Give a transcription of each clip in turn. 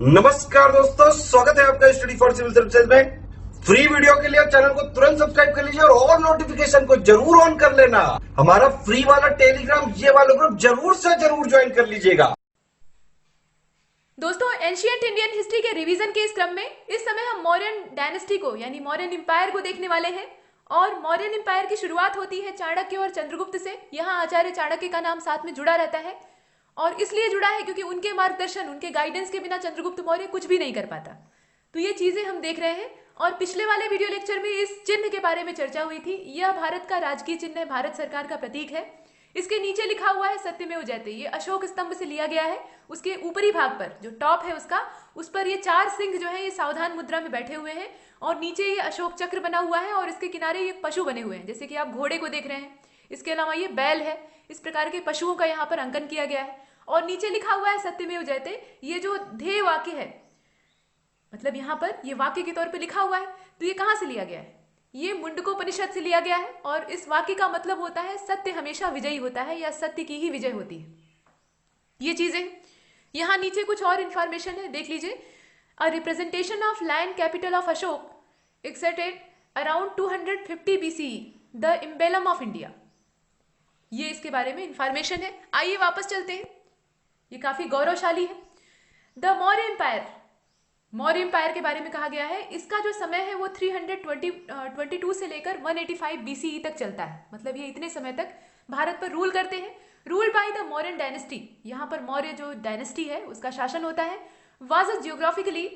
नमस्कार दोस्तों, स्वागत है आपका स्टडी फॉर सिविल सर्विसेज में। फ्री वीडियो के लिए चैनल को तुरंत सब्सक्राइब कर लीजिए और नोटिफिकेशन को जरूर ऑन कर लेना। हमारा फ्री वाला टेलीग्राम ये वाला ग्रुप जरूर से जरूर ज्वाइन कर लीजिएगा। दोस्तों, एंशिएंट इंडियन हिस्ट्री के रिवीजन के इस क्रम में इस समय हम मौर्यन डायनेस्टी को यानी मौर्यन एम्पायर को देखने वाले हैं। और मौर्यन एम्पायर की शुरुआत होती है चाणक्य और चंद्रगुप्त से। यहाँ आचार्य चाणक्य का नाम साथ में जुड़ा रहता है और इसलिए जुड़ा है क्योंकि उनके मार्गदर्शन, उनके गाइडेंस के बिना चंद्रगुप्त मौर्य कुछ भी नहीं कर पाता। तो ये चीजें हम देख रहे हैं। और पिछले वाले वीडियो लेक्चर में इस चिन्ह के बारे में चर्चा हुई थी। यह भारत का राजकीय चिन्ह है, भारत सरकार का प्रतीक है। इसके नीचे लिखा हुआ है सत्यमेव जयते। ये अशोक स्तंभ से लिया गया है। उसके ऊपरी भाग पर जो टॉप है उसका, उस पर ये 4 सिंह जो है ये सावधान मुद्रा में बैठे हुए हैं और नीचे ये अशोक चक्र बना हुआ है और इसके किनारे ये पशु बने हुए हैं, जैसे कि आप घोड़े को देख रहे हैं। इसके अलावा ये बैल है। इस प्रकार के पशुओं का यहाँ पर अंकन किया गया है और नीचे लिखा हुआ है सत्यमेव जयते। ये जो ध्येय वाक्य है, मतलब यहाँ पर ये वाक्य के तौर पे लिखा हुआ है, तो ये कहाँ से लिया गया है? ये मुंडकोपनिषद से लिया गया है और इस वाक्य का मतलब होता है सत्य हमेशा विजयी होता है या सत्य की ही विजय होती है। ये चीजें यहाँ नीचे कुछ और इंफॉर्मेशन है, देख लीजिए। A representation of lion capital of Ashok executed around 250 BCE, the emblem of India. ये इसके बारे में इंफॉर्मेशन है। आइए वापस चलते हैं। ये काफी गौरवशाली है। The Maurya empire, Maurya empire के बारे में कहा गया है। इसका जो समय है वो 322 से लेकर 185 BCE तक चलता है। मतलब ये इतने समय तक भारत पर रूल करते हैं। Ruled by the Mauryan dynasty. यहाँ पर मौर्य जो डायनेस्टी है उसका शासन होता है। वाज जियोग्राफिकली,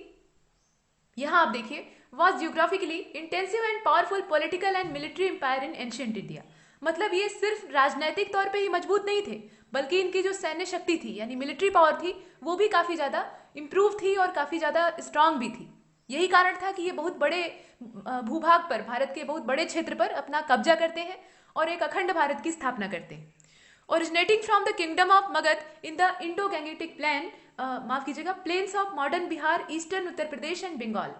यहाँ आप देखिए, was geographically intensive and powerful political and military empire in ancient India. मतलब ये सिर्फ राजनैतिक तौर पे ही मजबूत नहीं थे, बल्कि इनकी जो सैन्य शक्ति थी यानी मिलिट्री पावर थी वो भी काफी ज्यादा इंप्रूव थी और काफी ज्यादा स्ट्रांग भी थी। यही कारण था कि ये बहुत बड़े भूभाग पर, भारत के बहुत बड़े क्षेत्र पर अपना कब्जा करते हैं और एक अखंड भारत की स्थापना करते हैं। Originating from the kingdom of Magadh in the Indo Gangetic plain, माफ कीजिएगा, plains of modern Bihar, eastern Uttar Pradesh and Bengal.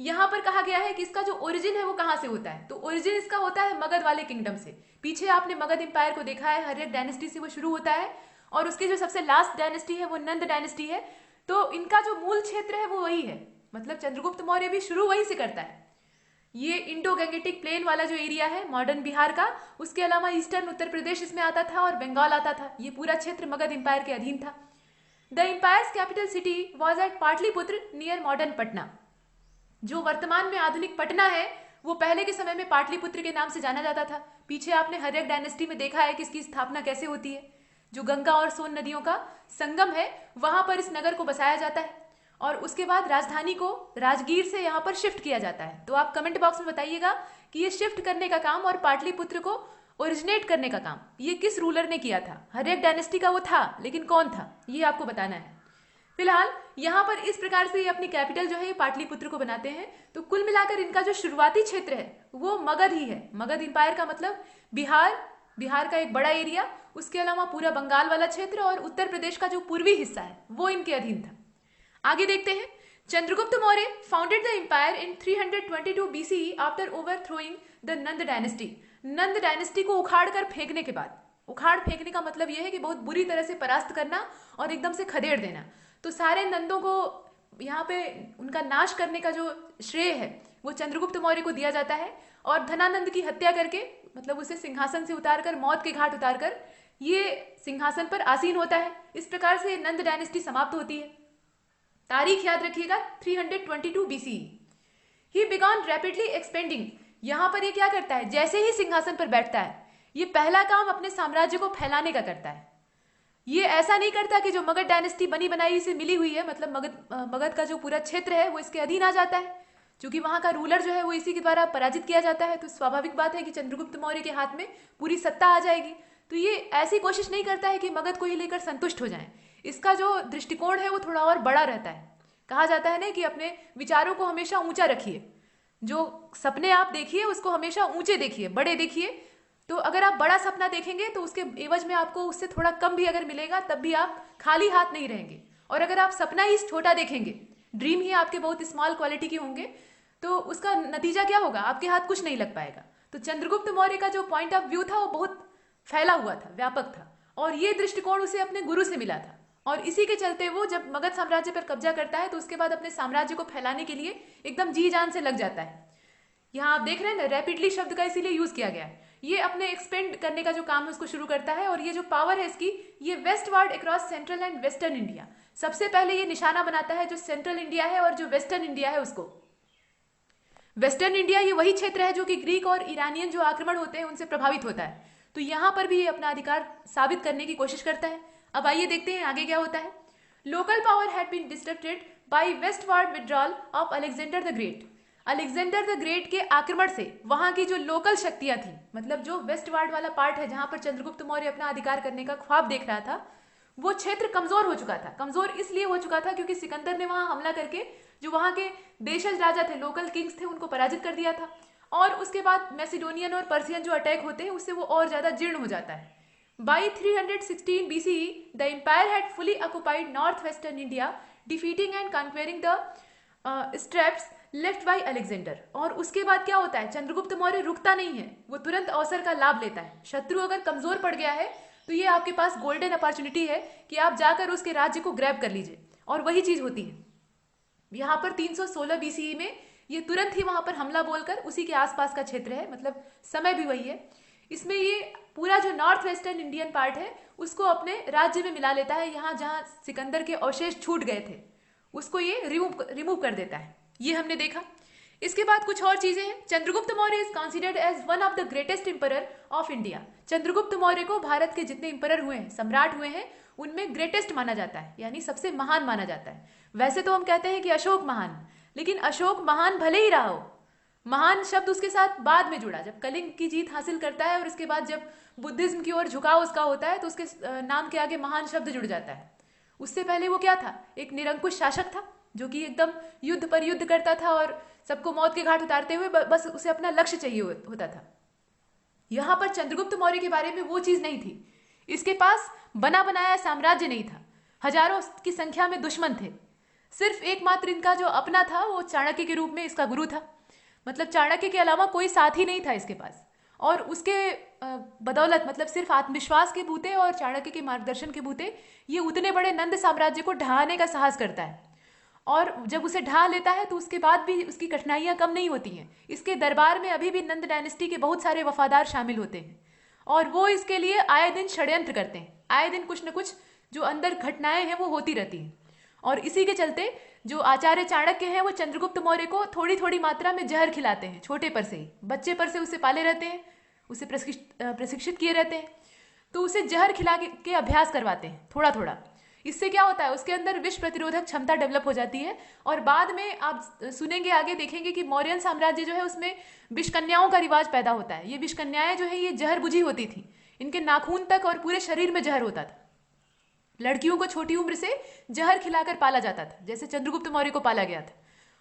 यहाँ पर कहा गया है कि इसका जो ओरिजिन है वो कहाँ से होता है, तो ओरिजिन इसका होता है मगध वाले किंगडम से। पीछे आपने मगध एम्पायर को देखा है, हर्यक डायनेस्टी से वो शुरू होता है और उसकी जो सबसे लास्ट डायनेस्टी है वो नंद डायनेस्टी है। तो इनका जो मूल क्षेत्र है वो वही है। मतलब चंद्रगुप्त मौर्य भी शुरू वहीं से करता है। ये इंडो गैंगेटिक प्लेन वाला जो एरिया है मॉडर्न बिहार का, उसके अलावा ईस्टर्न उत्तर प्रदेश इसमें आता था और बंगाल आता था। ये पूरा क्षेत्र मगध एम्पायर के अधीन था। The empire's capital city was at Pataliputra near modern Patna. जो वर्तमान में आधुनिक पटना है वो पहले के समय में पाटलिपुत्र के नाम से जाना जाता था। पीछे आपने हर्यक डायनेस्टी में देखा है कि इसकी स्थापना कैसे होती है। जो गंगा और सोन नदियों का संगम है वहां पर इस नगर को बसाया जाता है और उसके बाद राजधानी को राजगीर से यहाँ पर शिफ्ट किया जाता है। तो आप कमेंट बॉक्स में बताइएगा कि ये शिफ्ट करने का काम और पाटलिपुत्र को ओरिजिनेट करने का काम ये किस रूलर ने किया था। हर्यक डायनेस्टी का वो था, लेकिन कौन था ये आपको बताना है। फिलहाल यहाँ पर इस प्रकार से ये अपनी कैपिटल जो है ये पाटलिपुत्र को बनाते हैं। तो कुल मिलाकर इनका जो शुरुआती क्षेत्र है वो मगध ही है। मगध एम्पायर का मतलब बिहार, बिहार का एक बड़ा एरिया, उसके अलावा पूरा बंगाल वाला क्षेत्र और उत्तर प्रदेश का जो पूर्वी हिस्सा है वो इनके अधीन था। आगे देखते हैं। Chandragupta Maurya founded the empire in 322 BCE after overthrowing the Nanda dynasty. Nanda dynasty को उखाड़ कर फेंकने के बाद, उखाड़ फेंकने का मतलब यह है कि बहुत बुरी तरह से परास्त करना और एकदम से खदेड़ देना। तो सारे नंदों को यहाँ पे उनका नाश करने का जो श्रेय है वो चंद्रगुप्त मौर्य को दिया जाता है और धनानंद की हत्या करके, मतलब उसे सिंहासन से उतारकर, मौत के घाट उतारकर ये सिंहासन पर आसीन होता है। इस प्रकार से नंद डायनेस्टी समाप्त होती है। तारीख याद रखिएगा 322 BCE। ही बिगॉन रैपिडली एक्सपेंडिंग। यहां पर ये क्या करता है, जैसे ही सिंहासन पर बैठता है ये पहला काम अपने साम्राज्य को फैलाने का करता है। ये ऐसा नहीं करता कि जो मगध डायनेस्टी बनी बनाई से मिली हुई है, मतलब मगध का जो पूरा क्षेत्र है वो इसके अधीन आ जाता है। क्योंकि वहां का रूलर जो है वो इसी के द्वारा पराजित किया जाता है, तो स्वाभाविक बात है कि चंद्रगुप्त मौर्य के हाथ में पूरी सत्ता आ जाएगी। तो ये ऐसी कोशिश नहीं करता है कि मगध को ही लेकर संतुष्ट हो जाए। इसका जो दृष्टिकोण है वो थोड़ा और बड़ा रहता है। कहा जाता है ना कि अपने विचारों को हमेशा ऊंचा रखिए, जो सपने आप देखिए उसको हमेशा ऊंचे देखिए, बड़े देखिए। तो अगर आप बड़ा सपना देखेंगे तो उसके एवज में आपको उससे थोड़ा कम भी अगर मिलेगा तब भी आप खाली हाथ नहीं रहेंगे। और अगर आप सपना ही छोटा देखेंगे, ड्रीम ही आपके बहुत स्मॉल क्वालिटी के होंगे, तो उसका नतीजा क्या होगा, आपके हाथ कुछ नहीं लग पाएगा। तो चंद्रगुप्त मौर्य का जो पॉइंट ऑफ व्यू था वो बहुत फैला हुआ था, व्यापक था, और ये दृष्टिकोण उसे अपने गुरु से मिला था। और इसी के चलते वो जब मगध साम्राज्य पर कब्जा करता है तो उसके बाद अपने साम्राज्य को फैलाने के लिए एकदम जी जान से लग जाता है। यहाँ आप देख रहे हैं ना, रैपिडली शब्द का इसीलिए यूज किया गया है। ये अपने एक्सपेंड करने का जो काम है उसको शुरू करता है, और ये जो पावर है इसकी, ये westward across central and western India. सबसे पहले ये निशाना बनाता है जो सेंट्रल इंडिया है और जो वेस्टर्न इंडिया है उसको। वेस्टर्न इंडिया ये वही क्षेत्र है जो कि ग्रीक और ईरानियन जो आक्रमण होते हैं उनसे प्रभावित होता है, तो यहाँ पर भी ये अपना अधिकार साबित करने की कोशिश करता है। अब आइए देखते हैं आगे क्या होता है। Local power had been disturbed by westward withdrawal of Alexander the great. Alexander the great के आक्रमण से वहां की जो लोकल शक्तियां थी, मतलब जो वेस्टवार्ड वाला पार्ट है जहां पर चंद्रगुप्त मौर्य अपना अधिकार करने का ख्वाब देख रहा था, वो क्षेत्र कमजोर हो चुका था। कमजोर इसलिए हो चुका था क्योंकि सिकंदर ने वहां हमला करके जो वहां के देशज राजा थे, लोकल किंग्स थे, उनको पराजित कर दिया था। और उसके बाद मैसिडोनियन और पर्सियन जो अटैक होते हैं उससे वो और ज्यादा जीर्ण हो जाता है। By 316 BCE, the empire had fully occupied northwestern India, defeating and conquering the steppes left by Alexander। और उसके बाद क्या होता है, चंद्रगुप्त मौर्य रुकता नहीं है, वो तुरंत अवसर का लाभ लेता है। शत्रु अगर कमजोर पड़ गया है तो ये आपके पास गोल्डन अपॉर्चुनिटी है कि आप जाकर उसके राज्य को ग्रैब कर लीजिए, और वही चीज होती है। यहाँ पर 316 BCE में ये तुरंत ही वहां पर हमला बोलकर, उसी के आसपास का क्षेत्र है, मतलब समय भी वही है, इसमें ये पूरा जो नॉर्थ वेस्टर्न इंडियन पार्ट है उसको अपने राज्य में मिला लेता है। यहाँ जहाँ सिकंदर के अवशेष छूट गए थे उसको ये रिमूव कर देता है। ये हमने देखा। इसके बाद कुछ और चीजें हैं। Chandragupta Maurya is considered as one of the greatest emperor of India. Chandragupta Maurya को भारत के जितने इंपरर हुए हैं, सम्राट हुए हैं, उनमें ग्रेटेस्ट माना जाता है, यानी सबसे महान माना जाता है। वैसे तो हम कहते हैं कि अशोक महान, लेकिन अशोक महान भले ही रहा हो, महान शब्द उसके साथ बाद में जुड़ा, जब कलिंग की जीत हासिल करता है और उसके बाद जब बुद्धिज्म की ओर झुकाव उसका होता है तो उसके नाम के आगे महान शब्द जुड़ जाता है। उससे पहले वो क्या था, एक निरंकुश शासक था जो कि एकदम युद्ध पर युद्ध करता था और सबको मौत के घाट उतारते हुए बस उसे अपना लक्ष्य चाहिए होता था। यहाँ पर चंद्रगुप्त मौर्य के बारे में वो चीज नहीं थी। इसके पास बना बनाया साम्राज्य नहीं था, हजारों की संख्या में दुश्मन थे। सिर्फ एकमात्र इनका जो अपना था वो चाणक्य के रूप में इसका गुरु था। मतलब चाणक्य के अलावा कोई साथी नहीं था इसके पास, और उसके बदौलत, मतलब सिर्फ आत्मविश्वास के बूते और चाणक्य के मार्गदर्शन के बूते, ये उतने बड़े नंद साम्राज्य को ढहाने का साहस करता है। और जब उसे ढहा लेता है तो उसके बाद भी उसकी कठिनाइयां कम नहीं होती हैं। इसके दरबार में अभी भी नंद डायनेस्टी के बहुत सारे वफादार शामिल होते हैं, और वो इसके लिए आए दिन षड्यंत्र करते हैं। आए दिन कुछ न कुछ जो अंदर घटनाएं हैं वो होती रहती हैं। और इसी के चलते जो आचार्य चाणक्य हैं वो चंद्रगुप्त मौर्य को थोड़ी थोड़ी मात्रा में जहर खिलाते हैं, छोटे पर से ही, बच्चे पर से उसे पाले रहते हैं, उसे प्रशिक्षित किए रहते हैं, तो उसे जहर खिला के अभ्यास करवाते हैं थोड़ा थोड़ा। इससे क्या होता है, उसके अंदर विष प्रतिरोधक क्षमता डेवलप हो जाती है। और बाद में आप सुनेंगे, आगे देखेंगे कि मौर्यन साम्राज्य जो है उसमें विषकन्याओं का रिवाज पैदा होता है। ये विषकन्याएं जो है ये जहर बुझी होती थी, इनके नाखून तक और पूरे शरीर में जहर होता था। लड़कियों को छोटी उम्र से जहर खिलाकर पाला जाता था, जैसे चंद्रगुप्त मौर्य को पाला गया था।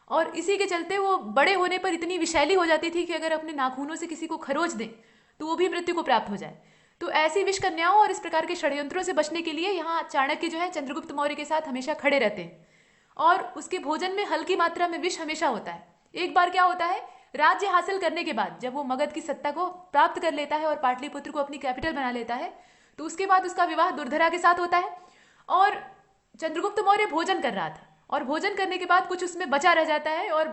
और इसी के चलते वो बड़े होने पर इतनी विषैली हो जाती थी कि अगर अपने नाखूनों से किसी को खरोच दें तो वो भी मृत्यु को प्राप्त हो जाए। तो ऐसी विष कन्याओं और इस प्रकार के षड्यंत्रों से बचने के लिए यहाँ चाणक्य जो है चंद्रगुप्त मौर्य के साथ हमेशा खड़े रहते हैं। और उसके भोजन में हल्की मात्रा में विष हमेशा होता है। एक बार क्या होता है, राज्य हासिल करने के बाद जब वो मगध की सत्ता को प्राप्त कर लेता है और पाटलिपुत्र को अपनी कैपिटल बना लेता है, तो उसके बाद उसका विवाह दुर्धरा के साथ होता है। और चंद्रगुप्त मौर्य भोजन कर रहा था, और भोजन करने के बाद कुछ उसमें बचा रह जाता है। और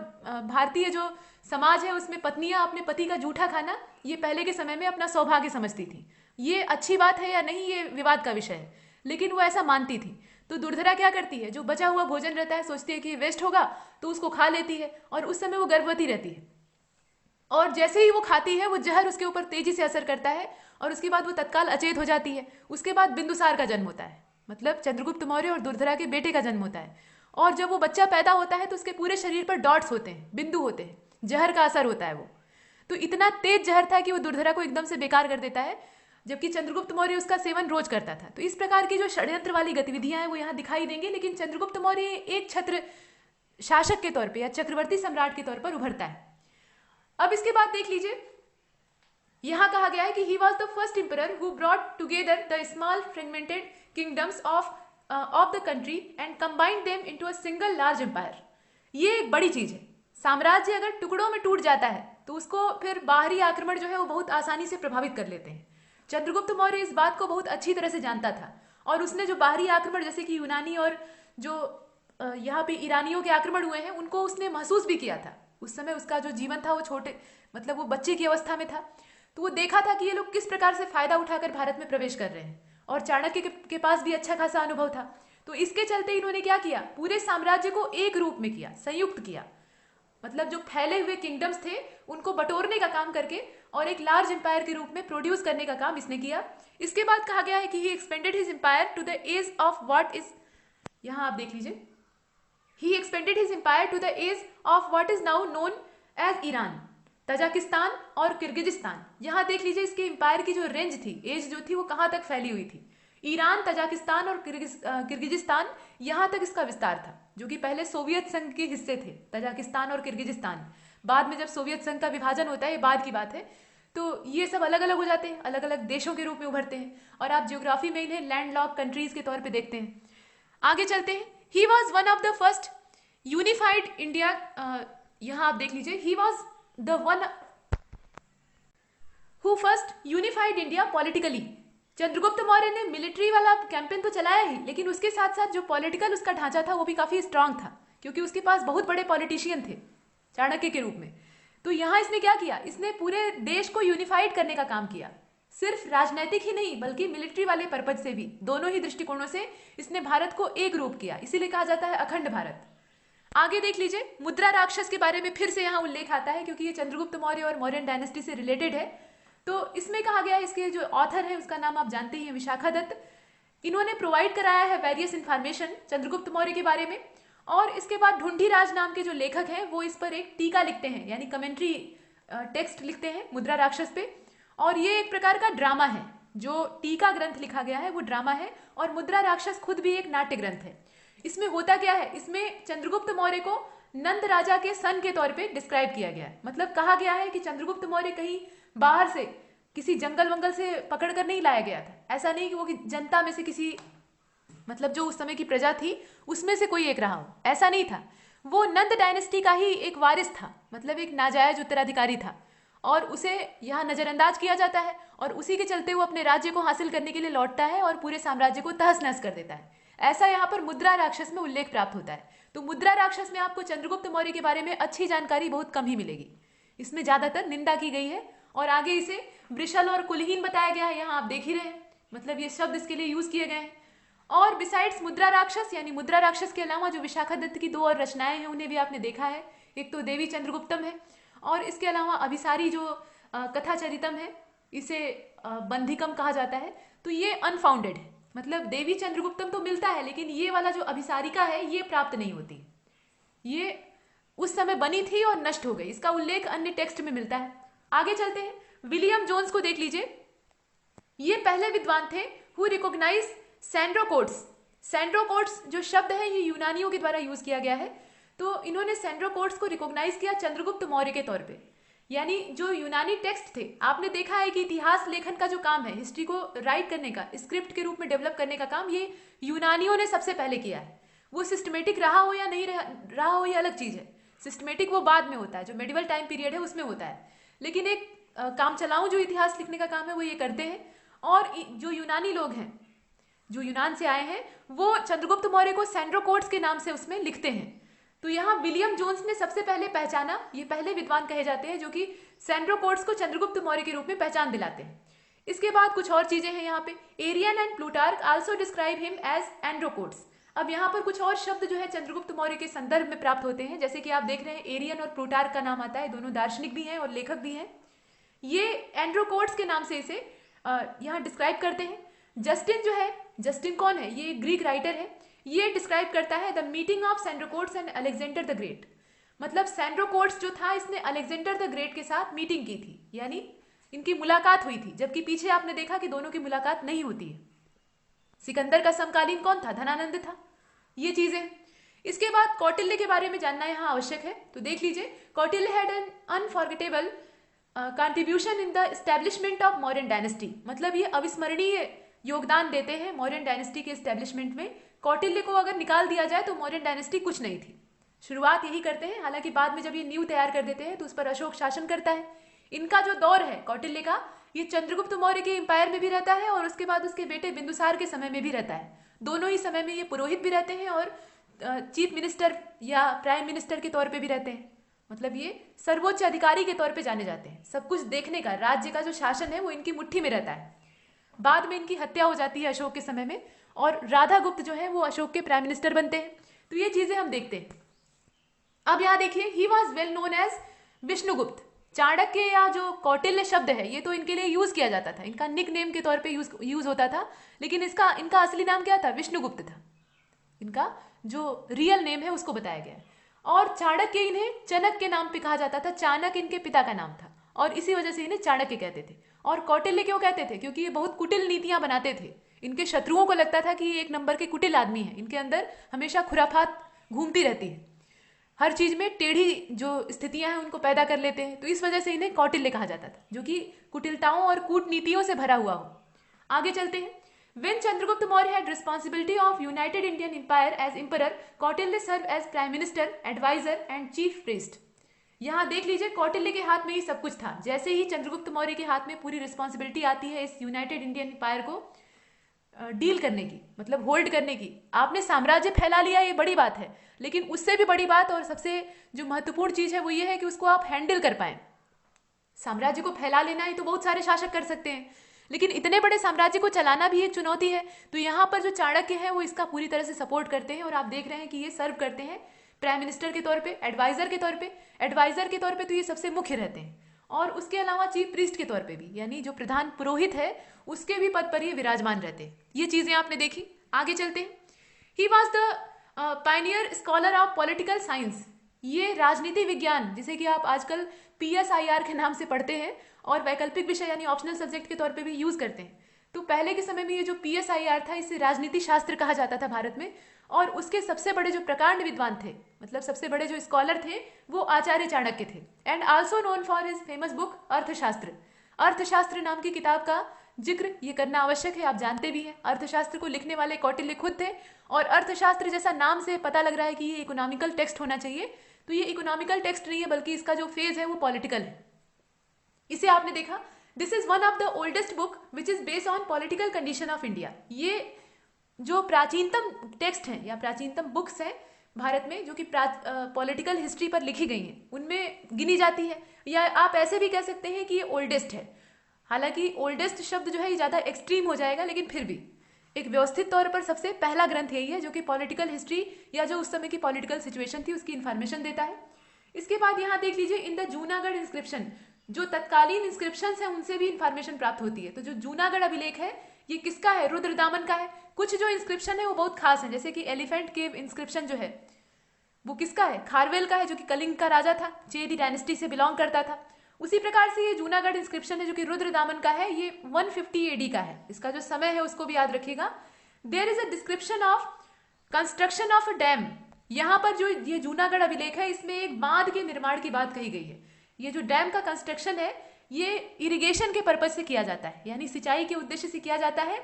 भारतीय जो समाज है उसमें पत्नियां अपने पति का जूठा खाना ये पहले के समय में अपना सौभाग्य समझती थी। ये अच्छी बात है या नहीं ये विवाद का विषय है, लेकिन वो ऐसा मानती थी। तो दुर्धरा क्या करती है, जो बचा हुआ भोजन रहता है सोचती है कि वेस्ट होगा तो उसको खा लेती है, और उस समय वो गर्भवती रहती है। और जैसे ही वो खाती है वो जहर उसके ऊपर तेजी से असर करता है, और उसके बाद वो तत्काल अचेत हो जाती है। उसके बाद बिंदुसार का जन्म होता है, मतलब चंद्रगुप्त मौर्य और दुर्धरा के बेटे का जन्म होता है। और जब वो बच्चा पैदा होता है तो उसके पूरे शरीर पर डॉट्स होते हैं, बिंदु होते हैं, जहर का असर होता है वो। तो इतना तेज जहर था कि वो दुर्धरा को एकदम से बेकार कर देता है, जबकि चंद्रगुप्त मौर्य उसका सेवन रोज करता था। तो इस प्रकार की जो षड्यंत्र वाली गतिविधियां हैं वो यहाँ दिखाई देंगी। लेकिन चंद्रगुप्त मौर्य एक छत्र शासक के तौर पर या चक्रवर्ती सम्राट के तौर पर उभरता है। अब इसके बाद देख लीजिए, यहाँ कहा गया है कि he was the first emperor who brought together the small fragmented kingdoms of the country and combined them into a single large empire. ये एक बड़ी चीज है। साम्राज्य अगर टुकड़ों में टूट जाता है तो उसको फिर बाहरी आक्रमण जो है वो बहुत आसानी से प्रभावित कर लेते हैं। चंद्रगुप्त मौर्य इस बात को बहुत अच्छी तरह से जानता था, और उसने जो बाहरी आक्रमण जैसे कि यूनानी और जो यहाँ पे ईरानियों के आक्रमण हुए हैं उनको उसने महसूस भी किया था। उस समय उसका जो जीवन था वो छोटे मतलब वो बच्चे की अवस्था में था, तो वो देखा था कि ये लोग किस प्रकार से फायदा उठाकर भारत में प्रवेश कर रहे हैं, और चाणक्य के पास भी अच्छा खासा अनुभव था। तो इसके चलते इन्होंने क्या किया, पूरे साम्राज्य को एक रूप में किया, संयुक्त किया, मतलब जो फैले हुए किंगडम्स थे उनको बटोरने का काम करके और एक लार्ज एम्पायर के रूप में प्रोड्यूस करने का काम इसने किया। इसके बाद कहा गया है कि he expanded his empire to the edge of what is, यहां आप देख लीजिए, he expanded his empire to the edge of what is now known as Iran, Tajikistan और किर्गिजिस्तान। यहां देख लीजिए इसके एम्पायर की जो रेंज थी, एज जो थी वो कहां तक फैली हुई थी। ईरान, तजाकिस्तान और किर्गिजिस्तान यहां तक इसका विस्तार था, जो कि पहले सोवियत संघ के हिस्से थे, तजाकिस्तान और किर्गिजिस्तान। बाद में जब सोवियत संघ का विभाजन होता है, ये बाद की बात है, तो ये सब अलग अलग हो जाते हैं, अलग अलग देशों के रूप में उभरते हैं, और आप ज्योग्राफी में इन्हें लैंडलॉक कंट्रीज के तौर पे देखते हैं। आगे चलते हैं। He was one of the first unified India, यहां आप देख लीजिए, ही was the one who first unified India politically. Chandragupta Maurya ने मिलिट्री वाला कैंपेन तो चलाया ही, लेकिन उसके साथ साथ जो पॉलिटिकल उसका ढांचा था वो भी काफी स्ट्रांग था, क्योंकि उसके पास बहुत बड़े पॉलिटिशियन थे चाणक्य के रूप में। तो यहां इसने क्या किया, इसने पूरे देश को यूनिफाइड करने का काम किया, सिर्फ राजनीतिक ही नहीं बल्कि मिलिट्री वाले पर्पज से भी, दोनों ही दृष्टिकोणों से इसने भारत को एक रूप किया, इसीलिए कहा जाता है अखंड भारत। आगे देख लीजिए, मुद्रा राक्षस के बारे में फिर से यहाँ उल्लेख आता है, क्योंकि ये चंद्रगुप्त मौर्य और मौर्यन डायनेस्टी से रिलेटेड है। तो इसमें कहा गया है, इसके जो ऑथर है उसका नाम आप जानते ही हैं, विशाखा दत्त। इन्होंने प्रोवाइड कराया है वेरियस इन्फॉर्मेशन चंद्रगुप्त मौर्य के बारे में, और इसके बाद ढूंढीराज नाम के जो लेखक हैं वो इस पर एक टीका लिखते हैं, यानी कमेंट्री टेक्स्ट लिखते हैं मुद्रा राक्षस पे। और ये एक प्रकार का ड्रामा है, जो टीका ग्रंथ लिखा गया है वो ड्रामा है, और मुद्रा राक्षस खुद भी एक नाट्य ग्रंथ है। इसमें होता क्या है, इसमें चंद्रगुप्त मौर्य को नंद राजा के सन के तौर पे डिस्क्राइब किया गया है। मतलब कहा गया है कि चंद्रगुप्त मौर्य कहीं बाहर से किसी जंगल वंगल से पकड़ कर नहीं लाया गया था, ऐसा नहीं कि वो कि जनता में से किसी, मतलब जो उस समय की प्रजा थी उसमें से कोई एक रहा हो, ऐसा नहीं था। वो नंद डायनेस्टी का ही एक वारिस था, मतलब एक नाजायज उत्तराधिकारी था, और उसे यहाँ नजरअंदाज किया जाता है, और उसी के चलते वो अपने राज्य को हासिल करने के लिए लौटता है और पूरे साम्राज्य को तहस नहस कर देता है। ऐसा यहाँ पर मुद्रा राक्षस में उल्लेख प्राप्त होता है। तो मुद्रा राक्षस में आपको चंद्रगुप्त मौर्य के बारे में अच्छी जानकारी बहुत कम ही मिलेगी, इसमें ज्यादातर निंदा की गई है, और आगे इसे वृषल और कुलहीन बताया गया है, यहाँ आप देख ही रहे हैं, मतलब ये शब्द इसके लिए यूज किए गए हैं। और बिसाइड्स मुद्रा राक्षस, यानी मुद्रा राक्षस के अलावा जो विशाखा दत्त की दो और रचनाएं हैं उन्हें भी आपने देखा है, एक तो देवी चंद्रगुप्तम है, और इसके अलावा अभिसारी जो कथा चरितम है, इसे बंधिकम कहा जाता है। तो ये अनफाउंडेड है, मतलब देवी चंद्रगुप्तम तो मिलता है, लेकिन ये वाला जो अभिसारिका है ये प्राप्त नहीं होती, ये उस समय बनी थी और नष्ट हो गई, इसका उल्लेख अन्य टेक्स्ट में मिलता है। आगे चलते हैं, विलियम जोन्स को देख लीजिए, ये पहले विद्वान थे हु रिकॉग्नाइज सैंड्रोकोट्स। सैंड्रोकोट्स जो शब्द है ये यूनानियों के द्वारा यूज किया गया है, तो इन्होंने सैंड्रोकोट्स को रिकॉग्नाइज किया चंद्रगुप्त मौर्य के तौर पे। यानी जो यूनानी टेक्स्ट थे, आपने देखा है कि इतिहास लेखन का जो काम है, हिस्ट्री को राइट करने का, स्क्रिप्ट के रूप में डेवलप करने का काम, ये यूनानियों ने सबसे पहले किया है। वो सिस्टमेटिक रहा हो या नहीं रहा हो ये अलग चीज है, सिस्टमेटिक वो बाद में होता है, जो मेडिवल टाइम पीरियड है उसमें होता है, लेकिन एक काम चलाऊं जो इतिहास लिखने का काम है वो ये करते हैं। और जो यूनानी लोग हैं, जो यूनान से आए हैं, वो चंद्रगुप्त मौर्य को सैंड्रोकोट्स के नाम से उसमें लिखते हैं। तो यहाँ विलियम जोन्स ने सबसे पहले पहचाना, ये पहले विद्वान कहे जाते हैं जो कि सैंड्रोकोट्स को चंद्रगुप्त मौर्य के रूप में पहचान दिलाते हैं। इसके बाद कुछ और चीजें हैं यहाँ पे, Arrian and Plutarch also describe him as Androcottus. अब यहाँ पर कुछ और शब्द जो है चंद्रगुप्त मौर्य के संदर्भ में प्राप्त होते हैं, जैसे कि आप देख रहे हैं एरियन और प्लूटार्क का नाम आता है, दोनों दार्शनिक भी हैं और लेखक भी हैं। ये एंड्रोकोट्स के नाम से इसे यहाँ डिस्क्राइब करते हैं। जस्टिन जो है, जस्टिन कौन है, ये ग्रीक राइटर है, ये डिस्क्राइब करता है the meeting of Sandrocottus and Alexander the great. मतलब सैंड्रोकोट्स जो था इसने अलेक्जेंडर द ग्रेट के साथ मीटिंग की थी, यानी इनकी मुलाकात हुई थी, जबकि पीछे आपने देखा कि दोनों की मुलाकात नहीं होती है। सिकंदर का समकालीन कौन था, धनानंद था, ये चीजें। इसके बाद कौटिल्य के बारे में जानना यहाँ आवश्यक है, तो देख लीजिए, Kautilya had an unforgettable contribution in the establishment of Mauryan dynasty. मतलब ये अविस्मरणीय योगदान देते हैं मौर्यन डायनेस्टी के एस्टेब्लिशमेंट में। कौटिल्य को अगर निकाल दिया जाए तो मौर्यन डायनेस्टी कुछ नहीं थी। शुरुआत यही करते हैं, हालांकि बाद में जब ये नींव तैयार कर देते हैं तो उस पर अशोक शासन करता है। इनका जो दौर है कौटिल्य का, ये चंद्रगुप्त मौर्य के एम्पायर में भी रहता है और उसके बाद उसके बेटे बिंदुसार के समय में भी रहता है। दोनों ही समय में ये पुरोहित भी रहते हैं और चीफ मिनिस्टर या प्राइम मिनिस्टर के तौर पे भी रहते हैं। मतलब ये सर्वोच्च अधिकारी के तौर पे जाने जाते हैं। सब कुछ देखने का, राज्य का जो शासन है वो इनकी मुट्ठी में रहता है। बाद में इनकी हत्या हो जाती है अशोक के समय में, और राधा गुप्त जो है वो अशोक के प्राइम मिनिस्टर बनते हैं। तो ये चीजें हम देखते हैं। अब यहाँ देखिए, he was well known as Vishnugupta. Chanakya या जो कौटिल्य शब्द है ये तो इनके लिए यूज किया जाता था, इनका निक नेम के तौर पे यूज होता था, लेकिन इनका असली नाम क्या था? विष्णुगुप्त था। इनका जो रियल नेम है उसको बताया गया है। और चाणक्य इन्हें चनक के नाम पे कहा जाता था। चाणक्य इनके पिता का नाम था और इसी वजह से इन्हें चाणक्य कहते थे। और कौटिल्य क्यों कहते थे? क्योंकि ये बहुत कुटिल नीतियां बनाते थे। इनके शत्रुओं को लगता था कि ये एक नंबर के कुटिल आदमी है, इनके अंदर हमेशा खुराफात घूमती रहती है, हर चीज में टेढ़ी जो स्थितियां हैं उनको पैदा कर लेते हैं। तो इस वजह से इन्हें कौटिल्य कहा जाता था, जो कि कुटिलताओं और कूटनीतियों से भरा हुआ हो। आगे चलते हैं। When Chandragupta Maurya had responsibility of United Indian Empire as emperor, Kautilya served as prime minister, advisor and chief priest. यहाँ देख लीजिए, कौटिल्य के हाथ में ही सब कुछ था। जैसे ही चंद्रगुप्त मौर्य के हाथ में पूरी रिस्पॉन्सिबिलिटी आती है इस यूनाइटेड इंडियन एम्पायर को डील करने की, मतलब होल्ड करने की। आपने साम्राज्य फैला लिया, ये बड़ी बात है, लेकिन उससे भी बड़ी बात और सबसे जो महत्वपूर्ण चीज है वो ये है कि उसको आप हैंडल कर पाए। साम्राज्य को फैला लेना ही तो बहुत सारे शासक कर सकते हैं, लेकिन इतने बड़े साम्राज्य को चलाना भी एक चुनौती है। तो यहाँ पर जो चाणक्य है वो इसका पूरी तरह से सपोर्ट करते हैं और आप देख रहे हैं कि ये सर्व करते हैं प्राइम मिनिस्टर के तौर पे, एडवाइजर के तौर पे। एडवाइजर के तौर पे तो ये सबसे मुख्य रहते हैं, और उसके अलावा चीफ प्रीस्ट के तौर पे भी, यानी जो प्रधान पुरोहित है उसके भी पद पर ये विराजमान रहते हैं। ये चीजें आपने देखी। आगे चलते हैं। ही was the Pioneer scholar of political science. ये राजनीति विज्ञान, जिसे कि आप आजकल PSIR के नाम से पढ़ते हैं और वैकल्पिक विषय यानी ऑप्शनल सब्जेक्ट के तौर पे भी यूज करते हैं। तो पहले के समय में ये जो PSIR था इसे राजनीति शास्त्र कहा जाता था भारत में, और उसके सबसे बड़े जो प्रकांड विद्वान थे, मतलब सबसे बड़े जो स्कॉलर थे, वो आचार्य चाणक्य थे। And also known for his famous book अर्थशास्त्र। अर्थशास्त्र नाम की किताब का जिक्र ये करना आवश्यक है, आप जानते भी हैं। अर्थशास्त्र को लिखने वाले कौटिल्य खुद थे, और अर्थशास्त्र जैसा नाम से पता लग रहा है कि ये इकोनॉमिकल टेक्स्ट होना चाहिए, तो ये इकोनॉमिकल टेक्स्ट नहीं है, बल्कि इसका जो फेज है वो पॉलिटिकल है। इसे आपने देखा, this is one of the oldest book which is based on political condition of India. ये जो प्राचीनतम टेक्स्ट हैं या प्राचीनतम बुक्स हैं भारत में, जो कि पॉलिटिकल हिस्ट्री पर लिखी गई हैं, उनमें गिनी जाती है। या आप ऐसे भी कह सकते हैं कि ये ओल्डेस्ट है। हालांकि ओल्डेस्ट शब्द जो है ये ज़्यादा एक्सट्रीम हो जाएगा, लेकिन फिर भी एक व्यवस्थित तौर पर सबसे पहला ग्रंथ यही है जो कि पॉलिटिकल हिस्ट्री या जो उस समय की पॉलिटिकल सिचुएशन थी उसकी इन्फॉर्मेशन देता है। इसके बाद यहाँ देख लीजिए, इन द जूनागढ़ इंस्क्रिप्शन, जो तत्कालीन इंस्क्रिप्शंस हैं उनसे भी इंफॉर्मेशन प्राप्त होती है। तो जो जूनागढ़ अभिलेख है ये किसका है? रुद्रदामन का है। कुछ जो इंस्क्रिप्शन है वो बहुत खास है, जैसे कि एलिफेंट केव इंस्क्रिप्शन जो है वो किसका है? खारवेल का है, जो कि कलिंग का राजा था, चेदी डायनेस्टी से बिलोंग करता था। उसी प्रकार से ये जूनागढ़ इंस्क्रिप्शन है जो कि रुद्रदामन का है, ये 150 AD का है। इसका जो समय है उसको भी याद रखिएगा। There is a description of construction of a dam. यहाँ पर जो ये जूनागढ़ अभिलेख है इसमें एक बांध के निर्माण की बात कही गई है। ये जो डैम का कंस्ट्रक्शन है ये इरिगेशन के पर्पज से किया जाता है, यानी सिंचाई के उद्देश्य से किया जाता है,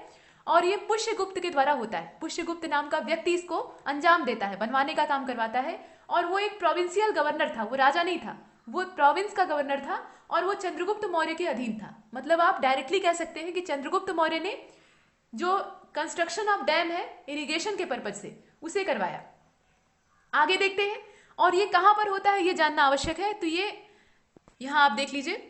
और ये पुष्यगुप्त के द्वारा होता है। पुष्यगुप्त नाम का व्यक्ति इसको अंजाम देता है, बनवाने का काम करवाता है। और वो एक प्रोविंशियल गवर्नर था, वो राजा नहीं था, वो प्रोविंस का गवर्नर था, और वो चंद्रगुप्त मौर्य के अधीन था। मतलब आप डायरेक्टली कह सकते हैं कि चंद्रगुप्त मौर्य ने जो कंस्ट्रक्शन ऑफ डैम है इरिगेशन के पर्पज से उसे करवाया। आगे देखते हैं, और ये कहां पर होता है ये जानना आवश्यक है। तो ये यहां आप देख लीजिए,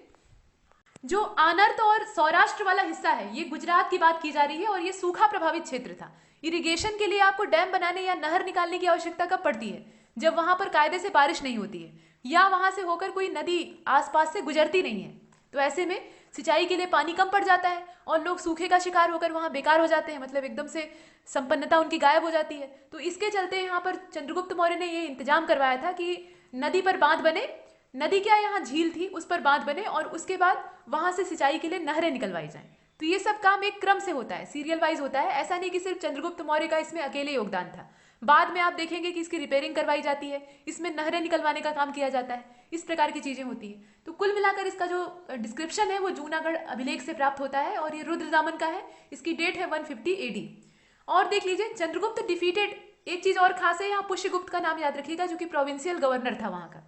जो आनर्त और सौराष्ट्र वाला हिस्सा है ये गुजरात की बात की जा रही है, और ये सूखा प्रभावित क्षेत्र था। इरिगेशन के लिए आपको डैम बनाने या नहर निकालने की आवश्यकता कब पड़ती है? जब वहां पर कायदे से बारिश नहीं होती है या वहां से होकर कोई नदी आसपास से गुजरती नहीं है। तो ऐसे में सिंचाई के लिए पानी कम पड़ जाता है और लोग सूखे का शिकार होकर वहां बेकार हो जाते हैं, मतलब एकदम से संपन्नता उनकी गायब हो जाती है। तो इसके चलते यहाँ पर चंद्रगुप्त मौर्य ने ये इंतजाम करवाया था कि नदी पर बांध बने, नदी क्या यहाँ झील थी उस पर बांध बने, और उसके बाद वहां से सिंचाई के लिए नहरें निकलवाई जाएं। तो ये सब काम एक क्रम से होता है, सीरियल वाइज होता है। ऐसा नहीं कि सिर्फ चंद्रगुप्त मौर्य का इसमें अकेले योगदान था। बाद में आप देखेंगे कि इसकी रिपेयरिंग करवाई जाती है, इसमें नहरें निकलवाने का काम किया जाता है, इस प्रकार की चीजें होती है। तो कुल मिलाकर इसका जो डिस्क्रिप्शन है वो जूनागढ़ अभिलेख से प्राप्त होता है, और ये रुद्रदामन का है। इसकी डेट है 150 AD। और देख लीजिए, चंद्रगुप्त डिफीटेड, एक चीज और खास है यहाँ, पुष्यगुप्त का नाम याद रखिएगा जो कि प्रोविंशियल गवर्नर था वहां का।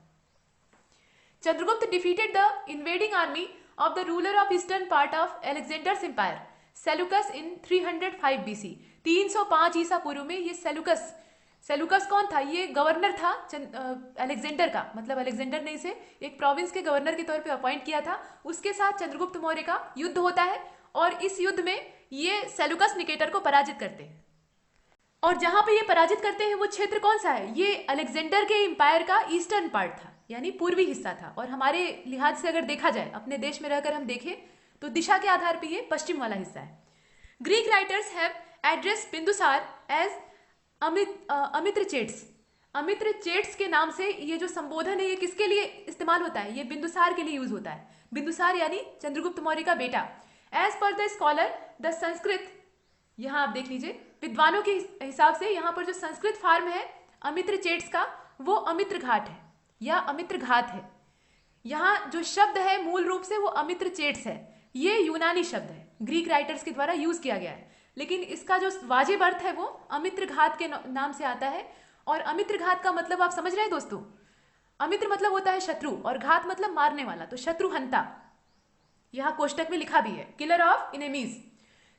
Chandragupta defeated the invading army of the ruler of eastern part of Alexander's empire Seleucus in 305 BC. 305 ईसा पूर्व में ये सेलुकस कौन था? ये गवर्नर था अलेक्जेंडर का, मतलब अलेक्जेंडर ने इसे एक प्रोविंस के गवर्नर के तौर पे अपॉइंट किया था। उसके साथ चंद्रगुप्त मौर्य का युद्ध होता है और इस युद्ध में ये सेलुकस निकेटर को पराजित करते हैं। और जहां पे ये पराजित करते हैं वो क्षेत्र कौन सा है? ये अलेक्जेंडर के एम्पायर का ईस्टर्न पार्ट था, यानी पूर्वी हिस्सा था। और हमारे लिहाज से अगर देखा जाए, अपने देश में रहकर हम देखें तो दिशा के आधार पर ये पश्चिम वाला हिस्सा है। Greek writers have address Bindusara as Amitrochates. Amitrochates के नाम से ये जो संबोधन है ये किसके लिए इस्तेमाल होता है? ये बिंदुसार के लिए यूज होता है। बिंदुसार यानी चंद्रगुप्त मौर्य का बेटा। As per the scholar the Sanskrit, यहाँ आप देख लीजिए, विद्वानों के हिसाब से यहाँ पर जो संस्कृत फार्म है अमित्र चेट्स का वो अमित्र घाट है या अमित्र घात है। यहाँ जो शब्द है मूल रूप से वो अमित्र चेट्स है। ये यूनानी शब्द है, ग्रीक राइटर्स के द्वारा यूज किया गया है, लेकिन इसका जो वाजिब अर्थ है वो अमित्र घात के नाम से आता है। और अमित्र घात का मतलब आप समझ रहे हैं दोस्तों? अमित्र मतलब होता है शत्रु और घात मतलब मारने वाला, तो शत्रु हंता। यहाँ कोष्टक में लिखा भी है, killer of enemies.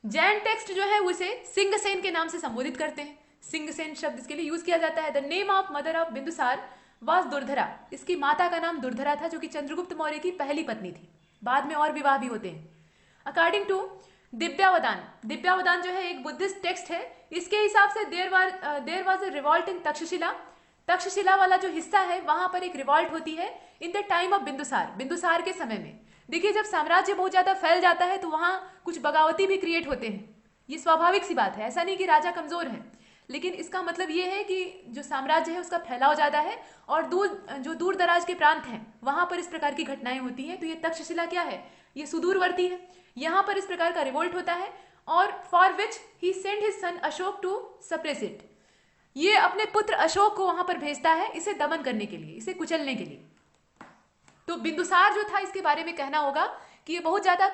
Jain text जो है उसे सिंगसेन के नाम से संबोधित करते हैं। सिंगसेन शब्द इसके लिए यूज किया जाता है। The name of mother of Bindusara was Durdhara. इसकी माता का नाम दुर्धरा था, जो कि चंद्रगुप्त मौर्य की पहली पत्नी थी। बाद में और विवाह भी होते हैं। अकॉर्डिंग टू दिव्यावदान, दिव्यावदान जो है एक बुद्धिस्ट टेक्स्ट है, इसके हिसाब से there was a revolt in Takshashila. Takshashila वाला जो हिस्सा है वहां पर एक रिवॉल्ट होती है in the time of Bindusara, Bindusara के समय में। देखिए, जब साम्राज्य बहुत ज्यादा फैल जाता है तो वहां कुछ बगावती भी क्रिएट होते हैं। ये स्वाभाविक सी बात है, ऐसा नहीं कि राजा कमजोर है, लेकिन इसका मतलब ये है कि जो साम्राज्य है उसका फैलाव ज्यादा है और दूर दराज के प्रांत हैं वहां पर इस प्रकार की घटनाएं होती हैं। तो ये तक्षशिला क्या है? ये सुदूरवर्ती है। यहाँ पर इस प्रकार का रिवोल्ट होता है और for which he send his son Ashoka to suppress it. ये अपने पुत्र अशोक को वहां पर भेजता है इसे दमन करने के लिए, इसे कुचलने के लिए। तो बिंदुसार जो था इसके बारे में कहना होगा कि ये बहुत ज्यादा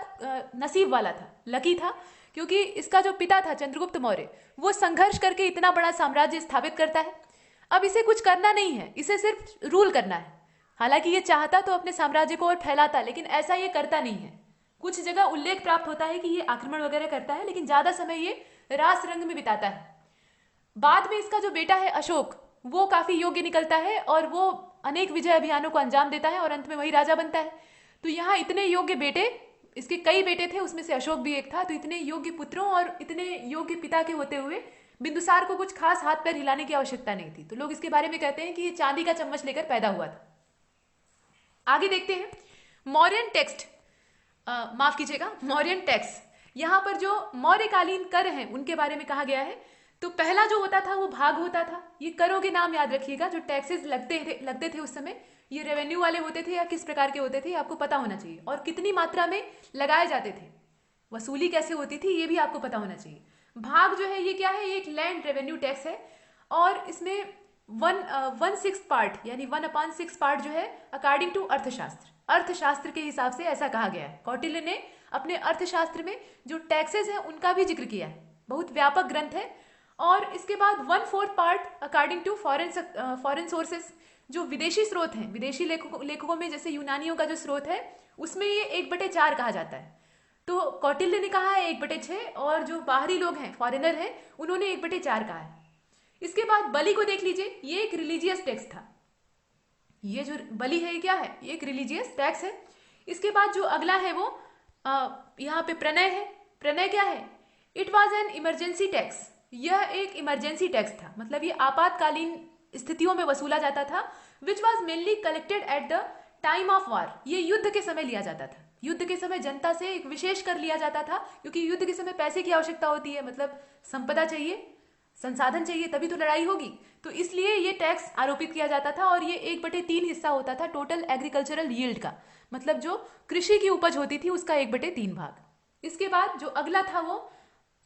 नसीब वाला था, लकी था, क्योंकि इसका जो पिता था चंद्रगुप्त मौर्य वो संघर्ष करके इतना बड़ा साम्राज्य स्थापित करता है। अब इसे कुछ करना नहीं है, इसे सिर्फ रूल करना है। हालांकि ये चाहता तो अपने साम्राज्य को और फैलाता, लेकिन ऐसा ये करता नहीं है। कुछ जगह उल्लेख प्राप्त होता है कि ये आक्रमण वगैरह करता है, लेकिन ज्यादा समय ये रास रंग में बिताता है। बाद में इसका जो बेटा है अशोक वो काफी योग्य निकलता है और वो अनेक विजय अभियानों को अंजाम देता है और अंत में वही राजा बनता है। तो यहाँ इतने योग्य बेटे, इसके कई बेटे थे, उसमें से अशोक भी एक था। तो इतने योग्य पुत्रों और इतने योग्य पिता के होते हुए बिंदुसार को कुछ खास हाथ पैर हिलाने की आवश्यकता नहीं थी। तो लोग इसके बारे में कहते हैं कि ये चांदी का चम्मच लेकर पैदा हुआ था। आगे देखते हैं मौर्यन टेक्स्ट, माफ कीजिएगा, मौर्यन टैक्स। यहाँ पर जो मौर्यकालीन कर हैं उनके बारे में कहा गया है। तो पहला जो होता था वो भाग होता था। ये करों के नाम याद रखिएगा, जो टैक्सेस लगते थे उस समय, ये रेवेन्यू वाले होते थे या किस प्रकार के होते थे आपको पता होना चाहिए, और कितनी मात्रा में लगाए जाते थे, वसूली कैसे होती थी ये भी आपको पता होना चाहिए। भाग जो है ये क्या है? ये एक लैंड रेवेन्यू टैक्स है और इसमें 1/6 पार्ट यानी 1/6 पार्ट जो है अकॉर्डिंग टू अर्थशास्त्र के हिसाब से ऐसा कहा गया है। कौटिल्य ने अपने अर्थशास्त्र में जो टैक्सेस हैं उनका भी जिक्र किया है, बहुत व्यापक ग्रंथ है। और इसके बाद 1/4 part according to foreign sources, जो विदेशी स्रोत हैं, विदेशी लेखकों में जैसे यूनानियों का जो स्रोत है उसमें ये 1/4 कहा जाता है। तो कौटिल्य ने कहा है 1/6 और जो बाहरी लोग हैं, फॉरेनर हैं, उन्होंने 1/4 कहा है। इसके बाद बलि को देख लीजिए, ये एक रिलीजियस टैक्स था। ये जो बलि है ये क्या है? ये एक रिलीजियस टैक्स है। इसके बाद जो अगला है वो यहाँ पे प्रणय है। प्रणय क्या है? It was an emergency tax. यह एक इमरजेंसी टैक्स था, मतलब ये आपातकालीन स्थितियों में वसूला जाता था। Which was mainly collected at the time of war. ये युद्ध के समय लिया जाता था। युद्ध के समय जनता से एक विशेष कर लिया जाता था, क्योंकि युद्ध के समय पैसे की आवश्यकता होती है, मतलब संपदा चाहिए, संसाधन चाहिए, तभी तो लड़ाई होगी। तो इसलिए ये टैक्स आरोपित किया जाता था और ये 1/3 हिस्सा होता था टोटल एग्रीकल्चरल यील्ड का, मतलब जो कृषि की उपज होती थी उसका 1/3 भाग। इसके बाद जो अगला था वो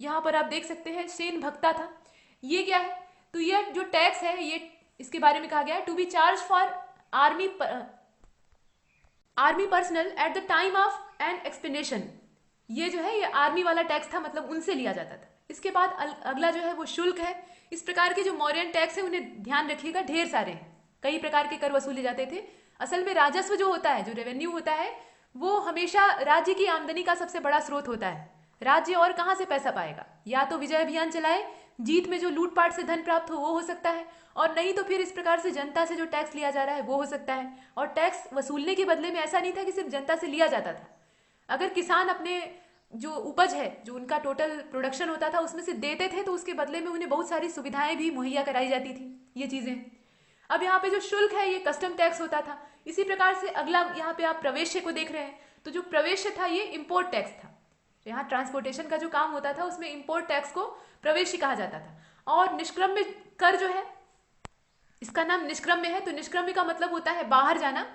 यहाँ पर आप देख सकते हैं सेन भक्ता था। ये क्या है? तो ये जो टैक्स है ये इसके बारे में कहा गया है to be charge for army personnel at the time of an expedition. ये जो है ये आर्मी वाला टैक्स था, मतलब उनसे लिया जाता था। इसके बाद अगला जो है वो शुल्क है। इस प्रकार के जो मौर्यन टैक्स है उन्हें ध्यान रखिएगा, ढेर सारे हैं, कई प्रकार के कर वसूले जाते थे। असल में राजस्व जो होता है, जो रेवेन्यू होता है, वो हमेशा राज्य की आमदनी का सबसे बड़ा स्रोत होता है। राज्य और कहाँ से पैसा पाएगा? या तो विजय अभियान चलाए, जीत में जो लूटपाट से धन प्राप्त हो वो सकता है, और नहीं तो फिर इस प्रकार से जनता से जो टैक्स लिया जा रहा है वो हो सकता है। और टैक्स वसूलने के बदले में ऐसा नहीं था कि सिर्फ जनता से लिया जाता था। अगर किसान अपने जो उपज है, जो उनका टोटल प्रोडक्शन होता था, उसमें से देते थे तो उसके बदले में उन्हें बहुत सारी सुविधाएं भी मुहैया कराई जाती थी। ये चीजें अब यहाँ पे जो शुल्क है ये कस्टम टैक्स होता था। इसी प्रकार से अगला यहाँ पे आप प्रवेश्य को देख रहे हैं, तो जो प्रवेश्य था ये इम्पोर्ट टैक्स था। यहाँ ट्रांसपोर्टेशन का जो काम होता था उसमें इम्पोर्ट टैक्स को प्रवेश्य कहा जाता था। और निष्क्रम्य कर जो है, इसका नाम निष्क्रम्य है, तो निष्क्रम्य का मतलब होता है बाहर जाना,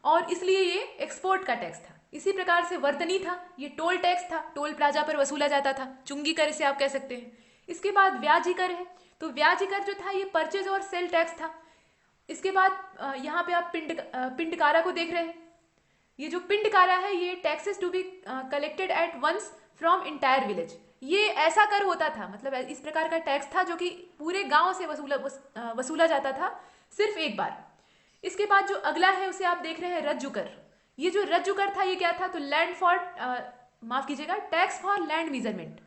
और इसलिए ये एक्सपोर्ट का टैक्स था। इसी प्रकार से वर्तनी था, ये टोल टैक्स था, टोल प्लाजा पर वसूला जाता था, चुंगी कर इसे आप कह सकते हैं। इसके बाद व्याजी कर है, तो व्याजी कर जो था ये परचेज और सेल टैक्स था। इसके बाद यहाँ पे आप पिंडकारा को देख रहे हैं। ये जो पिंडकारा है ये taxes to be collected at once from entire village. ये ऐसा कर होता था, मतलब इस प्रकार का टैक्स था जो कि पूरे गांव से वसूला जाता था सिर्फ एक बार। इसके बाद जो अगला है उसे आप देख रहे हैं रज्जु कर। ये जो रज्जु कर था ये क्या था? तो लैंड फॉर माफ कीजिएगा, टैक्स फॉर लैंड मीजरमेंट।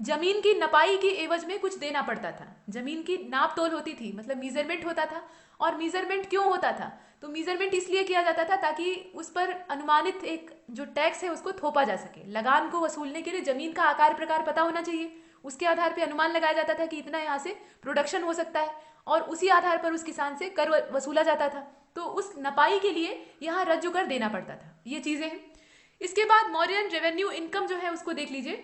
जमीन की नपाई की एवज में कुछ देना पड़ता था। जमीन की नाप तोल होती थी, मतलब मीजरमेंट होता था। और मीजरमेंट क्यों होता था? तो मीजरमेंट इसलिए किया जाता था ताकि उस पर अनुमानित एक जो टैक्स है उसको थोपा जा सके। लगान को वसूलने के लिए जमीन का आकार प्रकार पता होना चाहिए, उसके आधार पर अनुमान लगाया जाता था कि इतना यहाँ से प्रोडक्शन हो सकता है, और उसी आधार पर उस किसान से कर वसूला जाता था। तो उस नपाई के लिए यहाँ रज्जु कर देना पड़ता था। ये चीजें हैं। इसके बाद मौर्यन रेवेन्यू इनकम जो है उसको देख लीजिए।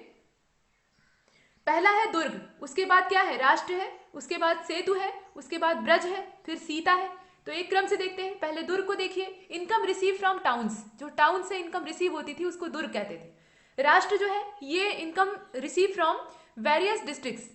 पहला है दुर्ग, उसके बाद क्या है? राष्ट्र है, उसके बाद सेतु है, उसके बाद ब्रज है, फिर सीता है। तो एक क्रम से देखते हैं। पहले दुर्ग को देखिए, इनकम रिसीव फ्रॉम टाउन्स, जो टाउन से इनकम रिसीव होती थी उसको दुर्ग कहते थे। राष्ट्र जो है ये income receive from various districts,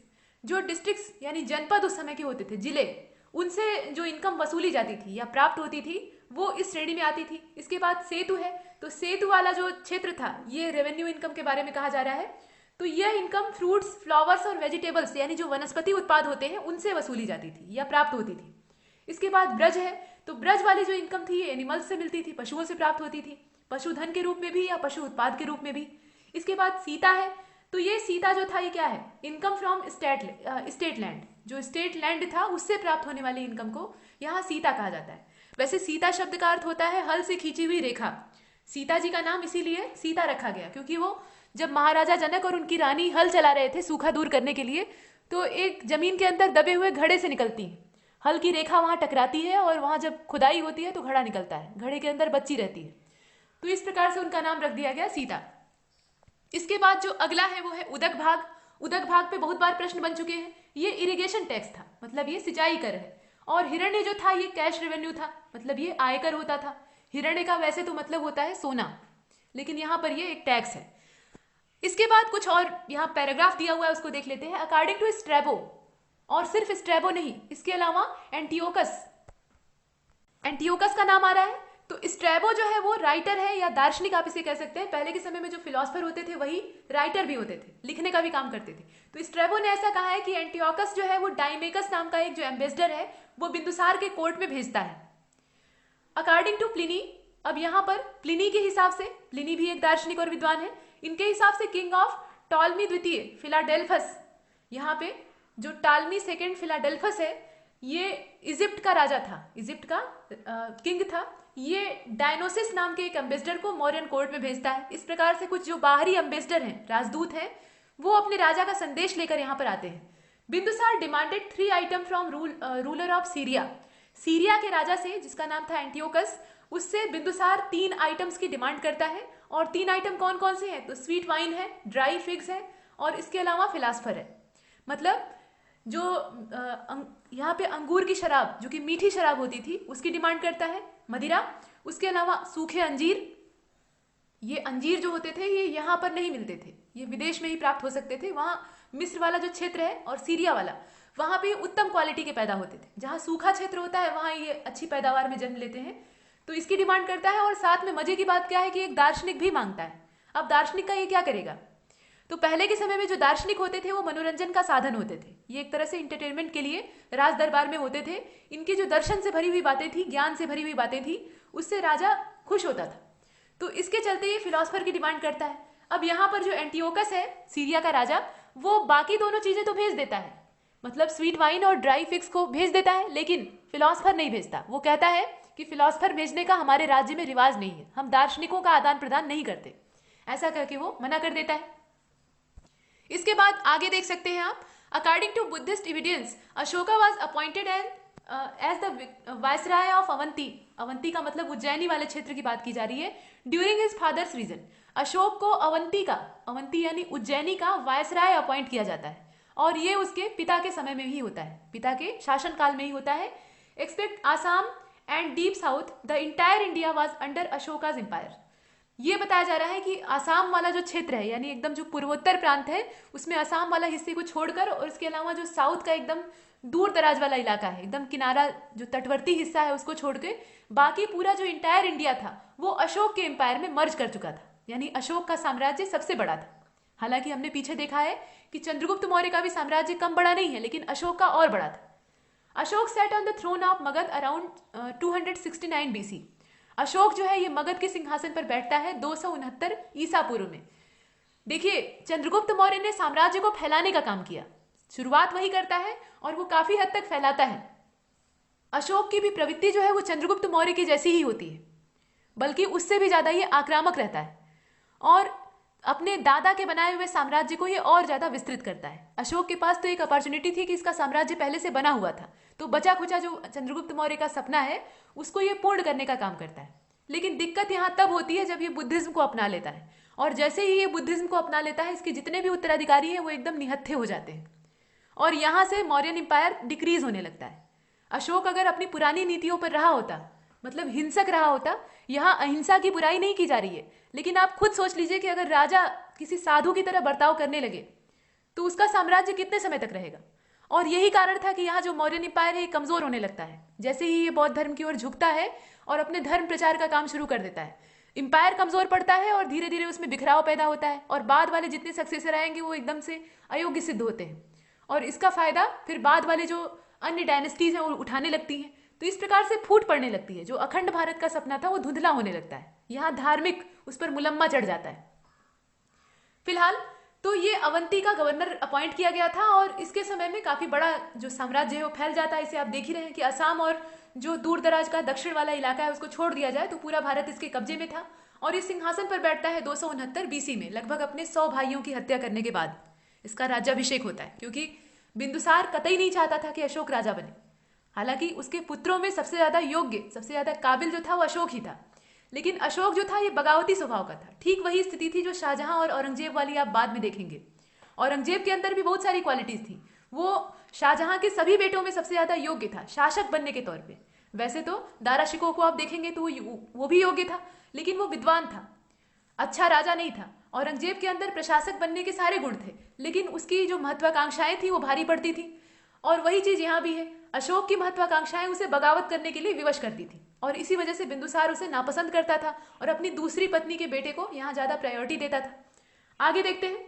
जो डिस्ट्रिक्ट्स यानी जनपद उस समय के होते थे, जिले, उनसे जो इनकम वसूली जाती थी या प्राप्त होती थी वो इस श्रेणी में आती थी। इसके बाद सेतु है, तो सेतु वाला जो क्षेत्र था ये रेवेन्यू इनकम के बारे में कहा जा रहा है। तो यह इनकम फ्रूट्स, फ्लावर्स और वेजिटेबल्स यानी जो वनस्पति उत्पाद होते हैं उनसे वसूली जाती थी या प्राप्त होती थी। इसके बाद ब्रज है, तो ब्रज वाली जो इनकम थी ये एनिमल्स से मिलती थी, पशुओं से प्राप्त होती थी, पशुधन के रूप में भी या पशु उत्पाद के रूप में भी। इसके बाद सीता है, तो ये सीता जो था ये क्या है? इनकम फ्रॉम स्टेट लैंड, जो स्टेट लैंड था उससे प्राप्त होने वाली इनकम को यहाँ सीता कहा जाता है। वैसे सीता शब्द का अर्थ होता है हल से खींची हुई रेखा। सीता जी का नाम इसीलिए सीता रखा गया क्योंकि वो जब महाराजा जनक और उनकी रानी हल चला रहे थे सूखा दूर करने के लिए, तो एक जमीन के अंदर दबे हुए घड़े से निकलती है, हल की रेखा वहां टकराती है और वहां जब खुदाई होती है तो घड़ा निकलता है, घड़े के अंदर बच्ची रहती है, तो इस प्रकार से उनका नाम रख दिया गया सीता। इसके बाद जो अगला है वो है उदक भाग। उदक भाग पे बहुत बार प्रश्न बन चुके हैं। ये इरिगेशन टैक्स था, मतलब ये सिंचाई कर है। और हिरण्य जो था ये कैश रेवेन्यू था, मतलब ये आयकर होता था। हिरण्य का वैसे तो मतलब होता है सोना, लेकिन यहाँ पर ये एक टैक्स है। इसके बाद कुछ और यहाँ पैराग्राफ दिया हुआ है उसको देख लेते हैं। अकॉर्डिंग टू स्ट्रैबो, और सिर्फ स्ट्रैबो नहीं, इसके अलावा एंटियोकस का नाम आ रहा है। तो स्ट्रैबो जो है वो राइटर है या दार्शनिक आप इसे कह सकते हैं। पहले के समय में जो फिलोसफर होते थे वही राइटर भी होते थे, लिखने का भी काम करते थे। तो स्ट्रैबो ने ऐसा कहा है कि एंटियोकस जो है वो डाइमेकस नाम का एक जो एम्बेसडर है वो बिंदुसार के कोर्ट में भेजता है। अकॉर्डिंग टू प्लिनी, अब यहाँ पर प्लिनी के हिसाब से, प्लिनी भी एक दार्शनिक और विद्वान है, इनके हिसाब से किंग ऑफ टॉलमी द्वितीय फिलाडेल्फस, यहाँ पे जो टालमी सेकेंड फिलाडेल्फस है ये इजिप्ट का राजा था, इजिप्ट का किंग था। ये डायनोसिस नाम के एक एम्बेसडर को मौर्यन कोर्ट में भेजता है। इस प्रकार से कुछ जो बाहरी एम्बेसडर हैं, राजदूत हैं, वो अपने राजा का संदेश लेकर यहाँ पर आते हैं। Bindusara demanded 3 item from ruler of Syria. Syria के राजा से, जिसका नाम था एंटियोकस, उससे बिंदुसार 3 आइटम्स की डिमांड करता है। और 3 आइटम कौन कौन से हैं? तो स्वीट वाइन है, ड्राई फिग्स है और इसके अलावा फिलासफर है। मतलब जो यहाँ पे अंगूर की शराब, जो कि मीठी शराब होती थी, उसकी डिमांड करता है, मदिरा। उसके अलावा सूखे अंजीर, ये अंजीर जो होते थे ये यहाँ पर नहीं मिलते थे, ये विदेश में ही प्राप्त हो सकते थे। वहाँ मिस्र वाला जो क्षेत्र है और सीरिया वाला, वहाँ पे उत्तम क्वालिटी के पैदा होते थे। जहाँ सूखा क्षेत्र होता है वहाँ ये अच्छी पैदावार में जन्म लेते हैं, तो इसकी डिमांड करता है। और साथ में मजे की बात क्या है कि एक दार्शनिक भी मांगता है। अब दार्शनिक का ये क्या करेगा? तो पहले के समय में जो दार्शनिक होते थे वो मनोरंजन का साधन होते थे, ये एक तरह से इंटरटेनमेंट के लिए राज दरबार में होते थे। इनकी जो दर्शन से भरी हुई बातें थी, ज्ञान से भरी हुई बातें थी, उससे राजा खुश होता था। तो इसके चलते ये फिलोसफर की डिमांड करता है। अब यहाँ पर जो एंटियोकस है सीरिया का राजा, वो बाकी दोनों चीजें तो भेज देता है, मतलब स्वीट वाइन और ड्राई फिक्स को भेज देता है, लेकिन फिलोसफर नहीं भेजता। वो कहता है कि फिलोसफर भेजने का हमारे राज्य में रिवाज नहीं है, हम दार्शनिकों का आदान प्रदान नहीं करते, ऐसा करके वो मना कर देता है। इसके बाद आगे देख सकते हैं आप, according to Buddhist evidence Ashoka was appointed as the viceroy of Avanti. Avanti का मतलब उज्जैनी वाले क्षेत्र की बात की जा रही है। During his father's reign, Ashoka को अवंती यानी उज्जैनी का वायसराय अपॉइंट किया जाता है, और ये उसके पिता के समय में ही होता है, पिता के शासन काल में ही होता है। Expect Assam and deep south the entire India was under Ashoka's empire. ये बताया जा रहा है कि आसाम वाला जो क्षेत्र है, यानी एकदम जो पूर्वोत्तर प्रांत है, उसमें आसाम वाला हिस्से को छोड़कर और इसके अलावा जो साउथ का एकदम दूर दराज वाला इलाका है, एकदम किनारा जो तटवर्ती हिस्सा है, उसको छोड़ के बाकी पूरा जो इंटायर इंडिया था वो अशोक के एम्पायर में मर्ज कर चुका था, यानी अशोक का साम्राज्य सबसे बड़ा था। हालांकि हमने पीछे देखा है कि चंद्रगुप्त मौर्य का भी साम्राज्य कम बड़ा नहीं है, लेकिन अशोक का और बड़ा था। Ashoka set on the throne of Magadh around 269 BC। Ashoka जो है ये मगध के सिंहासन पर बैठता है 269 ईसा पूर्व में। देखिए, चंद्रगुप्त मौर्य ने साम्राज्य को फैलाने का काम किया, शुरुआत वही करता है और वो काफी हद तक फैलाता है। अशोक की भी प्रवृत्ति जो है वो चंद्रगुप्त मौर्य की जैसी ही होती है, बल्कि उससे भी ज्यादा ये आक्रामक रहता है और अपने दादा के बनाए हुए साम्राज्य को ये और ज्यादा विस्तृत करता है। अशोक के पास तो एक अपॉर्चुनिटी थी कि इसका साम्राज्य पहले से बना हुआ था, तो बचा खुचा जो चंद्रगुप्त मौर्य का सपना है उसको ये पूर्ण करने का काम करता है। लेकिन दिक्कत यहाँ तब होती है जब ये बुद्धिज्म को अपना लेता है, और जैसे ही ये बुद्धिज्म को अपना लेता है, इसके जितने भी उत्तराधिकारी हैं वो एकदम निहत्थे हो जाते हैं, और यहाँ से मौर्यन एम्पायर डिक्रीज होने लगता है। अशोक अगर अपनी पुरानी नीतियों पर रहा होता, मतलब हिंसक रहा होता, यहाँ अहिंसा की बुराई नहीं की जा रही है, लेकिन आप खुद सोच लीजिए कि अगर राजा किसी साधु की तरह बर्ताव करने लगे तो उसका साम्राज्य कितने समय तक रहेगा। और यही कारण था कि यहाँ जो मौर्यन एम्पायर है कमजोर होने लगता है जैसे ही ये बौद्ध धर्म की ओर झुकता है और अपने धर्म प्रचार का काम शुरू कर देता है। एम्पायर कमजोर पड़ता है और धीरे धीरे उसमें बिखराव पैदा होता है, और बाद वाले जितने सक्सेसर आएंगे वो एकदम से अयोग्य सिद्ध होते हैं, और इसका फायदा फिर बाद वाले जो अन्य डायनेस्टीज हैं वो उठाने लगती हैं। तो इस प्रकार से फूट पड़ने लगती है, जो अखंड भारत का सपना था वो धुंधला होने लगता है, यहाँ धार्मिक उस पर मुलम्मा चढ़ जाता है। फिलहाल तो ये अवंती का गवर्नर अपॉइंट किया गया था, और इसके समय में काफी बड़ा जो साम्राज्य है वो फैल जाता है। इसे आप देख ही रहे हैं कि असम और जो दूर दराज का दक्षिण वाला इलाका है उसको छोड़ दिया जाए तो पूरा भारत इसके कब्जे में था, और इस सिंहासन पर बैठता है 269 BC में, लगभग अपने 100 भाइयों की हत्या करने के बाद इसका राज्याभिषेक होता है, क्योंकि बिंदुसार कतई नहीं चाहता था कि अशोक राजा बने। हालांकि उसके पुत्रों में सबसे ज्यादा योग्य, सबसे ज्यादा काबिल जो था वो अशोक ही था, लेकिन अशोक जो था ये बगावती स्वभाव का था। ठीक वही स्थिति थी जो शाहजहां और औरंगजेब वाली आप बाद में देखेंगे। औरंगजेब के अंदर भी बहुत सारी क्वालिटीज थी, वो शाहजहां के सभी बेटों में सबसे ज्यादा योग्य था शासक बनने के तौर पे। वैसे तो दारा शिकोह को आप देखेंगे तो वो भी योग्य था, लेकिन वो विद्वान था, अच्छा राजा नहीं था। औरंगजेब के अंदर प्रशासक बनने के सारे गुण थे, लेकिन उसकी जो महत्वाकांक्षाएं थी वो भारी पड़ती थी, और वही चीज यहाँ भी है। अशोक की महत्वाकांक्षाएं उसे बगावत करने के लिए विवश करती थी, और इसी वजह से बिंदुसार उसे नापसंद करता था और अपनी दूसरी पत्नी के बेटे को यहाँ ज्यादा प्रायोरिटी देता था। आगे देखते हैं,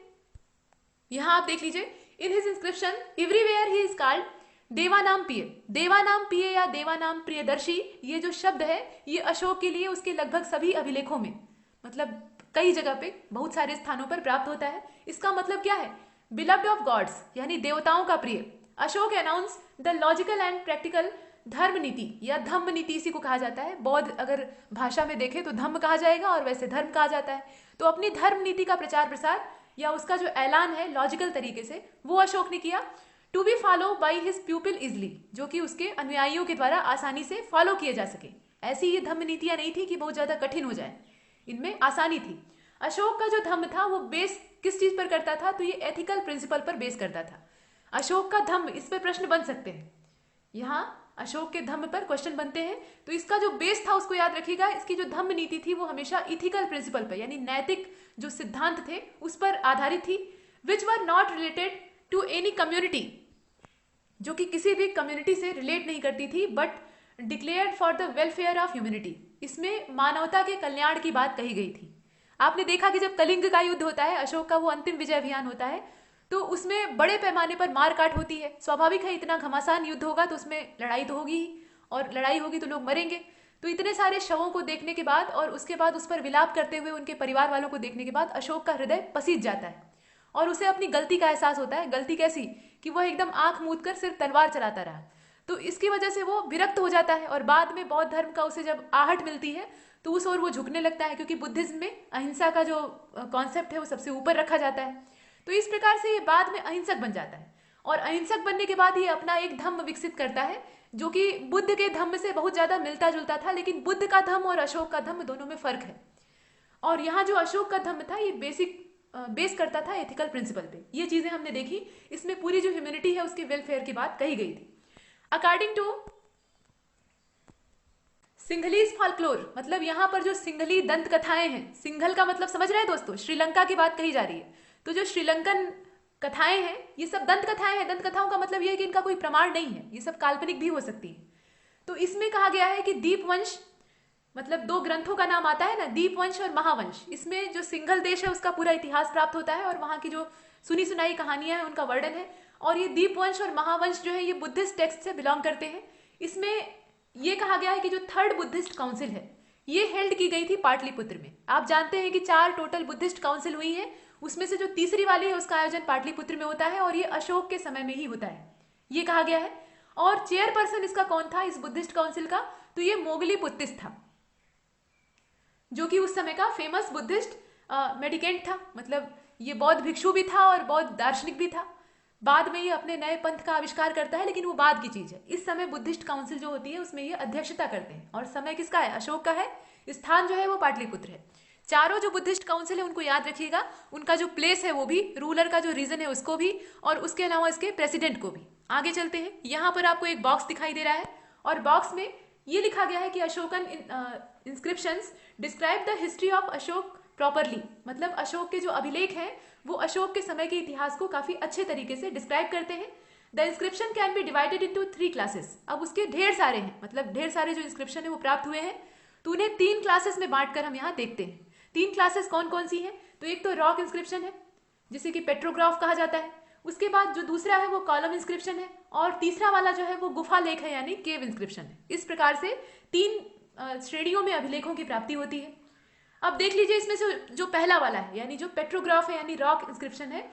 यहाँ आप देख लीजिए, in his inscription everywhere he is called Devanam Piya. Devanam पिय या देवानाम प्रियदर्शी, ये जो शब्द है ये अशोक के लिए उसके लगभग सभी अभिलेखों में, मतलब कई जगह पे बहुत सारे स्थानों पर प्राप्त होता है। इसका मतलब क्या है? बिलव्ड ऑफ गॉड्स, यानी देवताओं का प्रिय। Ashok announce the logical and practical धर्म नीति या धम्म नीति, इसी को कहा जाता है। बौद्ध अगर भाषा में देखें तो धम्म कहा जाएगा और वैसे धर्म कहा जाता है। तो अपनी धर्म नीति का प्रचार प्रसार या उसका जो ऐलान है लॉजिकल तरीके से, वो अशोक ने किया। To be follow by his pupil easily, जो कि उसके अनुयायियों के द्वारा आसानी से फॉलो किए जा सके। ऐसी ये धम्म नीतियां नहीं थी कि बहुत ज्यादा कठिन हो जाए, इनमें आसानी थी। अशोक का जो धम्म था वो बेस किस चीज पर करता था? तो ये एथिकल प्रिंसिपल पर बेस करता था। अशोक का धम्म, इस पर प्रश्न बन सकते हैं, यहाँ अशोक के धम्म पर क्वेश्चन बनते हैं। तो इसका जो बेस था उसको याद रखिएगा, इसकी जो धम्म नीति थी वो हमेशा इथिकल प्रिंसिपल पर, यानी नैतिक जो सिद्धांत थे उस पर आधारित थी। Which were not related to any community, जो कि किसी भी कम्युनिटी से रिलेट नहीं करती थी, but declared for the welfare of humanity. इसमें मानवता के कल्याण की बात कही गई थी। आपने देखा कि जब कलिंग का युद्ध होता है, अशोक का वो अंतिम विजय अभियान होता है, तो उसमें बड़े पैमाने पर मार काट होती है। स्वाभाविक है, इतना घमासान युद्ध होगा तो उसमें लड़ाई तो होगी ही, और लड़ाई होगी तो लोग मरेंगे। तो इतने सारे शवों को देखने के बाद और उसके बाद उस पर विलाप करते हुए उनके परिवार वालों को देखने के बाद अशोक का हृदय पसीज जाता है और उसे अपनी गलती का एहसास होता है। गलती कैसी कि वह एकदम आंख मूंद कर सिर्फ तलवार चलाता रहा। तो इसकी वजह से वो विरक्त हो जाता है और बाद में बौद्ध धर्म का उसे जब आहट मिलती है तो उस ओर वो झुकने लगता है, क्योंकि बुद्धिज्म में अहिंसा का जो कॉन्सेप्ट है वो सबसे ऊपर रखा जाता है। तो इस प्रकार से ये बाद में अहिंसक बन जाता है और अहिंसक बनने के बाद ये अपना एक धम्म विकसित करता है जो कि बुद्ध के धम्म से बहुत ज्यादा मिलता जुलता था, लेकिन बुद्ध का धम्म और अशोक का धम्म दोनों में फर्क है। और यहाँ जो अशोक का धम्म था ये बेस करता था एथिकल प्रिंसिपल पे। ये चीजें हमने देखी, इसमें पूरी जो ह्यूमैनिटी है उसके वेलफेयर की बात कही गई थी। अकॉर्डिंग टू सिंघलीज फॉल्कलोर, मतलब यहाँ पर जो सिंघली दंत कथाएं हैं, सिंघल का मतलब समझ रहे हैं दोस्तों, श्रीलंका की बात कही जा रही है। तो जो श्रीलंकन कथाएं हैं ये सब दंत कथाएं हैं। दंत कथाओं का मतलब यह है कि इनका कोई प्रमाण नहीं है, ये सब काल्पनिक भी हो सकती है। तो इसमें कहा गया है कि दीपवंश, मतलब दो ग्रंथों का नाम आता है ना, दीपवंश और महावंश। इसमें जो सिंघल देश है उसका पूरा इतिहास प्राप्त होता है और वहाँ की जो सुनी सुनाई कहानियां हैं उनका वर्णन है। और ये दीपवंश और महावंश जो है ये बुद्धिस्ट टेक्स्ट से बिलोंग करते हैं। इसमें ये कहा गया है कि जो थर्ड बुद्धिस्ट काउंसिल है ये हेल्ड की गई थी पाटलिपुत्र में। आप जानते हैं कि 4 टोटल बुद्धिस्ट काउंसिल हुई है, उसमें से जो तीसरी वाली है उसका आयोजन पाटलिपुत्र में होता है और ये अशोक के समय में ही होता है, ये कहा गया है। और चेयरपर्सन इसका कौन था इस बुद्धिस्ट काउंसिल का, तो ये मोगलीपुत्तिस था, जो कि उस समय का फेमस बुद्धिस्ट मेडिकेंट था। मतलब ये बौद्ध भिक्षु भी था और बौद्ध दार्शनिक भी था। बाद में ये अपने नए पंथ का आविष्कार करता है, लेकिन वो बाद की चीज है। इस समय बुद्धिस्ट काउंसिल जो होती है उसमें ये अध्यक्षता करते हैं और समय किसका है, अशोक का है। स्थान जो है वो पाटलिपुत्र है। चारों जो बुद्धिस्ट काउंसिल है उनको याद रखिएगा, उनका जो प्लेस है वो भी, रूलर का जो रीजन है उसको भी, और उसके अलावा इसके प्रेसिडेंट को भी। आगे चलते हैं। यहाँ पर आपको एक बॉक्स दिखाई दे रहा है और बॉक्स में ये लिखा गया है कि Ashokan inscriptions describe the history of Ashok properly, मतलब अशोक के जो अभिलेख हैं वो अशोक के समय के इतिहास को काफी अच्छे तरीके से डिस्क्राइब करते हैं। The inscription can be divided into 3 classes. अब उसके ढेर सारे हैं, मतलब ढेर सारे जो इंस्क्रिप्शन है वो प्राप्त हुए हैं, तो उन्हें 3 क्लासेस में बांटकर हम यहाँ देखते हैं। 3 क्लासेस कौन कौन सी हैं, तो एक तो रॉक इंस्क्रिप्शन है जिसे कि पेट्रोग्राफ कहा जाता है। उसके बाद जो दूसरा है वो कॉलम इंस्क्रिप्शन है और तीसरा वाला जो है वो गुफा लेख है यानी केव इंस्क्रिप्शन है। इस प्रकार से 3 श्रेणियों में अभिलेखों की प्राप्ति होती है। अब देख लीजिए इसमें से जो पहला वाला है यानी जो पेट्रोग्राफ है यानी रॉक इंस्क्रिप्शन है,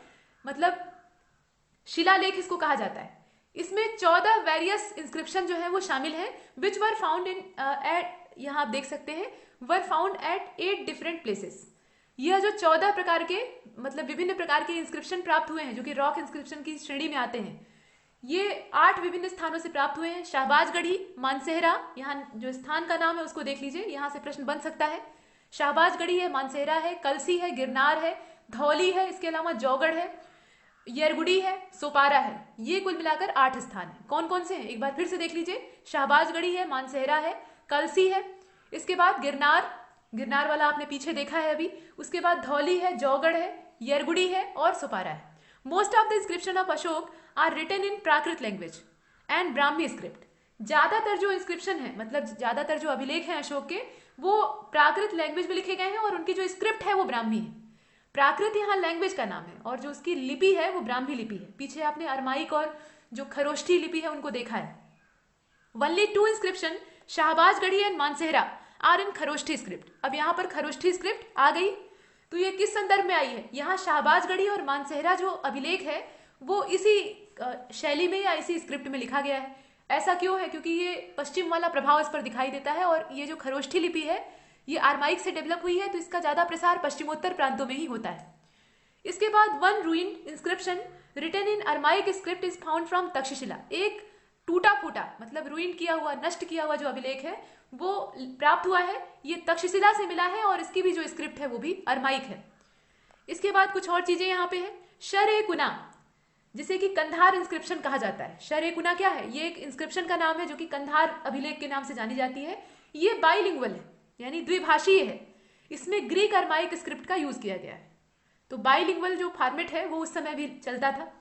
मतलब शिलालेख इसको कहा जाता है। इसमें 14 वेरियस इंस्क्रिप्शन जो है वो शामिल है, विच वर फाउंड इन एट, यहाँ आप देख सकते हैं, were found at 8 different places. यह जो 14 प्रकार के, मतलब विभिन्न प्रकार के इंस्क्रिप्शन प्राप्त हुए हैं जो कि रॉक इंस्क्रिप्शन की श्रेणी में आते हैं, ये 8 विभिन्न स्थानों से प्राप्त हुए हैं। शाहबाजगढ़ी, मानसेहरा, यहाँ जो स्थान का नाम है उसको देख लीजिए, यहाँ से प्रश्न बन सकता है। शाहबाजगढ़ी है, मानसेहरा है, कलसी है, गिरनार है, धौली है, इसके अलावा जौगढ़ है, येरगुड़ी है, सोपारा है। ये कुल मिलाकर 8 स्थान हैं। कौन कौन से हैं एक बार फिर से देख लीजिए, शाहबाजगढ़ी है, मानसेहरा है, कलसी है, इसके बाद गिरनार वाला आपने पीछे देखा है अभी, उसके बाद धौली है, जौगढ़ है, येरगुड़ी है और सोपारा है। Most of the inscription of Ashoka are written in Prakrit language and Brahmi script. ज्यादातर जो इंस्क्रिप्शन है, मतलब ज्यादातर जो अभिलेख हैं अशोक के, वो प्राकृत लैंग्वेज में लिखे गए हैं और उनकी जो स्क्रिप्ट है वो ब्राह्मी है। प्राकृत यहाँ लैंग्वेज का नाम है और जो उसकी लिपि है वो ब्राह्मी लिपि है। पीछे आपने अरमाइक और जो खरोष्ठी लिपि है उनको देखा है। Only 2 inscription, Shahbazgarhi and Mansehra, are in Kharoshthi script. अब यहाँ पर खरोष्ठी स्क्रिप्ट आ गई, तो ये किस संदर्भ में आई है, यहाँ शाहबाजगढ़ी और मानसेहरा जो अभिलेख है वो इसी शैली में या इसी स्क्रिप्ट में लिखा गया है। ऐसा क्यों है, क्योंकि ये पश्चिम वाला प्रभाव इस पर दिखाई देता है और ये जो खरोष्ठी लिपि है ये आर्माइक से डेवलप हुई है, तो इसका ज्यादा प्रसार पश्चिमोत्तर प्रांतों में ही होता है। इसके बाद 1 ruined inscription written in Aramaic script is found from Takshashila. एक टूटा फूटा, मतलब रूइंड किया हुआ, नष्ट किया हुआ जो अभिलेख है वो प्राप्त हुआ है, ये तक्षशिला से मिला है और इसकी भी जो स्क्रिप्ट है वो भी अरमाइक है। इसके बाद कुछ और चीजें यहाँ पे है। शर-ए-कुना, जिसे कि कंधार इंस्क्रिप्शन कहा जाता है। शर-ए-कुना क्या है, ये एक इंस्क्रिप्शन का नाम है जो कि कंधार अभिलेख के नाम से जानी जाती है। ये बाइलिंगुअल है यानी द्विभाषीय है, इसमें ग्रीक अरमाइक स्क्रिप्ट का यूज किया गया है। तो बाइलिंगुअल जो फॉर्मेट है वो उस समय भी चलता था।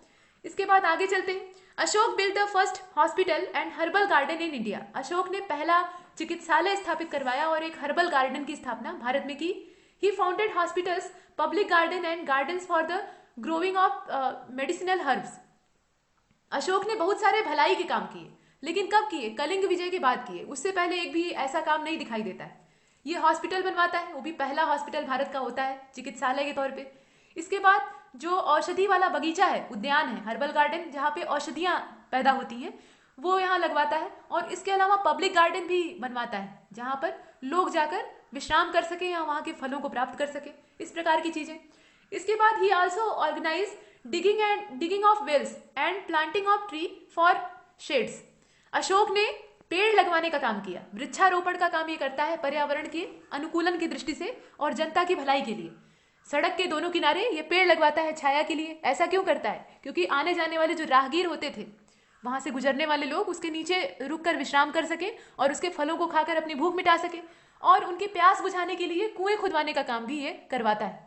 इसके बाद आगे चलते हैं। Ashok build the first hospital and herbal garden in India. Ashok ने पहला चिकित्सालय स्थापित करवाया और एक हर्बल गार्डन की स्थापना भारत में की। He founded hospitals, public garden and gardens for the growing of medicinal herbs. Ashok ने बहुत सारे भलाई के काम किए, लेकिन कब किए? कलिंग विजय के बाद किए, उससे पहले एक भी ऐसा काम नहीं दिखाई देता है। ये हॉस्पिटल बनवाता है, वो भी पहला हॉस्पिटल भारत का होता है चिकित्सालय के तौर पे। इसके बाद जो औषधि वाला बगीचा है, उद्यान है, हर्बल गार्डन, जहाँ पे औषधियाँ पैदा होती हैं, वो यहाँ लगवाता है। और इसके अलावा पब्लिक गार्डन भी बनवाता है, जहाँ पर लोग जाकर विश्राम कर सके या वहाँ के फलों को प्राप्त कर सके, इस प्रकार की चीज़ें। इसके बाद he also organize digging of wells and planting of tree for shades. Ashoka ने पेड़ लगवाने का काम किया, वृक्षारोपण का काम ये करता है पर्यावरण के अनुकूलन की दृष्टि से और जनता की भलाई के लिए। सड़क के दोनों किनारे ये पेड़ लगवाता है छाया के लिए। ऐसा क्यों करता है? क्योंकि आने जाने वाले जो राहगीर होते थे, वहां से गुजरने वाले लोग उसके नीचे रुककर विश्राम कर सके और उसके फलों को खाकर अपनी भूख मिटा सके। और उनकी प्यास बुझाने के लिए कुएं खुदवाने का काम भी ये करवाता है।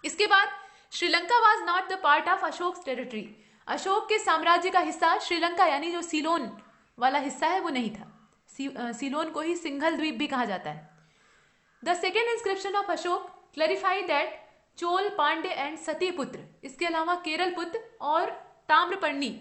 इसके बाद Sri Lanka was not the part of Ashok territory. Ashok के साम्राज्य का हिस्सा श्रीलंका यानी जो सीलोन वाला हिस्सा है वो नहीं था। सीलोन को ही सिंघल द्वीप भी कहा जाता है। The second inscription of Ashok clarify that Chola, Pandya and Satiputra, इसके अलावा केरलपुत्र और ताम्रपर्णी,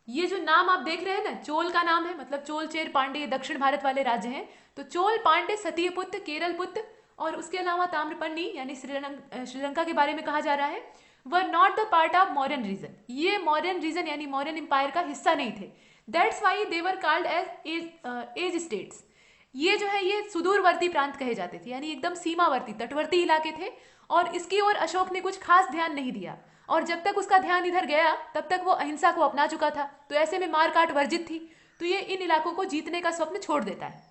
ये जो नाम आप देख रहे हैं ना, चोल का नाम है, मतलब चोल, चेर, पांडे, ये दक्षिण भारत वाले राज्य हैं। तो चोल, पांडे, सतीपुत्र, केरलपुत्र और उसके अलावा ताम्रपर्णी यानी श्रीलंका के बारे में कहा जा रहा है, were not the part of Mauryan region. ये मौर्यन रीजन यानी मौर्यन एम्पायर का हिस्सा नहीं थे। That's why they were called as states. ये जो है ये सुदूरवर्ती प्रांत कहे जाते थे, यानी एकदम सीमावर्ती तटवर्ती इलाके थे। और इसकी ओर अशोक ने कुछ खास ध्यान नहीं दिया, और जब तक उसका ध्यान इधर गया तब तक वो अहिंसा को अपना चुका था। तो ऐसे में मार काट वर्जित थी, तो ये इन इलाकों को जीतने का स्वप्न छोड़ देता है।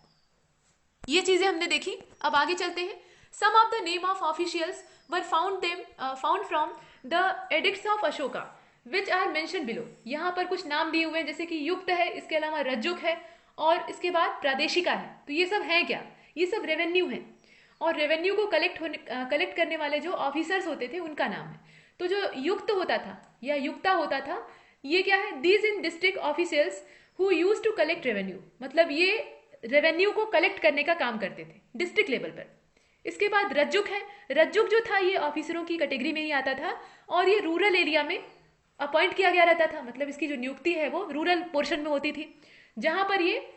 ये चीजें हमने देखी। अब आगे चलते हैं। Some of the name of officials were found from the edicts of Ashoka which are mention below. यहाँ पर कुछ नाम दिए हुए हैं, जैसे कि युक्त है, इसके अलावा रज्जुक है और इसके बाद प्रादेशिका है। तो ये सब है क्या? ये सब रेवेन्यू है, और रेवेन्यू को कलेक्ट करने वाले जो ऑफिसर्स होते थे उनका नाम है। तो जो युक्त होता था या युक्ता होता था, ये क्या है? These in district officers who use to collect revenue, मतलब ये रेवेन्यू को कलेक्ट करने का काम करते थे डिस्ट्रिक्ट लेवल पर। इसके बाद रज्जुक है। रज्जुक जो था ये ऑफिसरों की कैटेगरी में ही आता था, और ये रूरल एरिया में अपॉइंट किया गया रहता था, मतलब इसकी जो नियुक्ति है वो रूरल पोर्शन में होती थी, जहां पर ये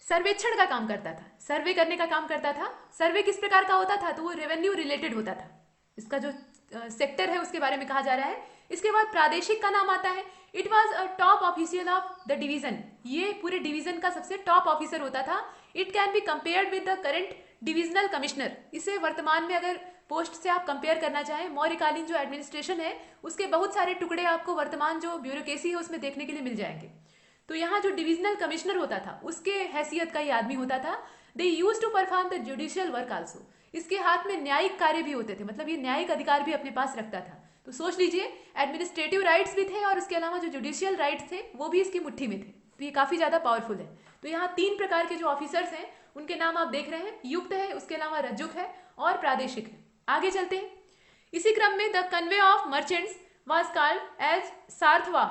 सर्वेक्षण का काम करता था, सर्वे करने का काम करता था। सर्वे किस प्रकार का होता था? तो वो रेवेन्यू रिलेटेड होता था। इसका जो सेक्टर है उसके बारे में कहा जा रहा है। इसके बाद प्रादेशिक का नाम आता है। It was a top official of the division. ये पूरे डिवीजन का सबसे टॉप ऑफिसर होता था। It can be compared with the current divisional commissioner. इसे वर्तमान में अगर पोस्ट से आप कंपेयर करना चाहें, मौर्यकालीन जो एडमिनिस्ट्रेशन है उसके बहुत सारे टुकड़े आपको वर्तमान जो ब्यूरोक्रेसी है उसमें देखने के लिए मिल जाएंगे। तो यहाँ जो डिविजनल कमिश्नर होता था उसके हैसियत का ये आदमी होता था। They use to perform the judicial work also. इसके हाथ में न्यायिक कार्य भी होते थे, मतलब ये न्यायिक अधिकार भी अपने पास रखता था। तो सोच लीजिए, एडमिनिस्ट्रेटिव राइट्स भी थे और इसके अलावा जो जुडिशियल राइट्स थे वो भी इसकी मुट्ठी में थे। तो ये काफी ज्यादा पावरफुल है। तो यहाँ 3 प्रकार के जो ऑफिसर्स हैं उनके नाम आप देख रहे हैं। युक्त है, उसके अलावा रज्जुक है और प्रादेशिक है। आगे चलते हैं। इसी क्रम में the convoy of merchants was called as Sarthava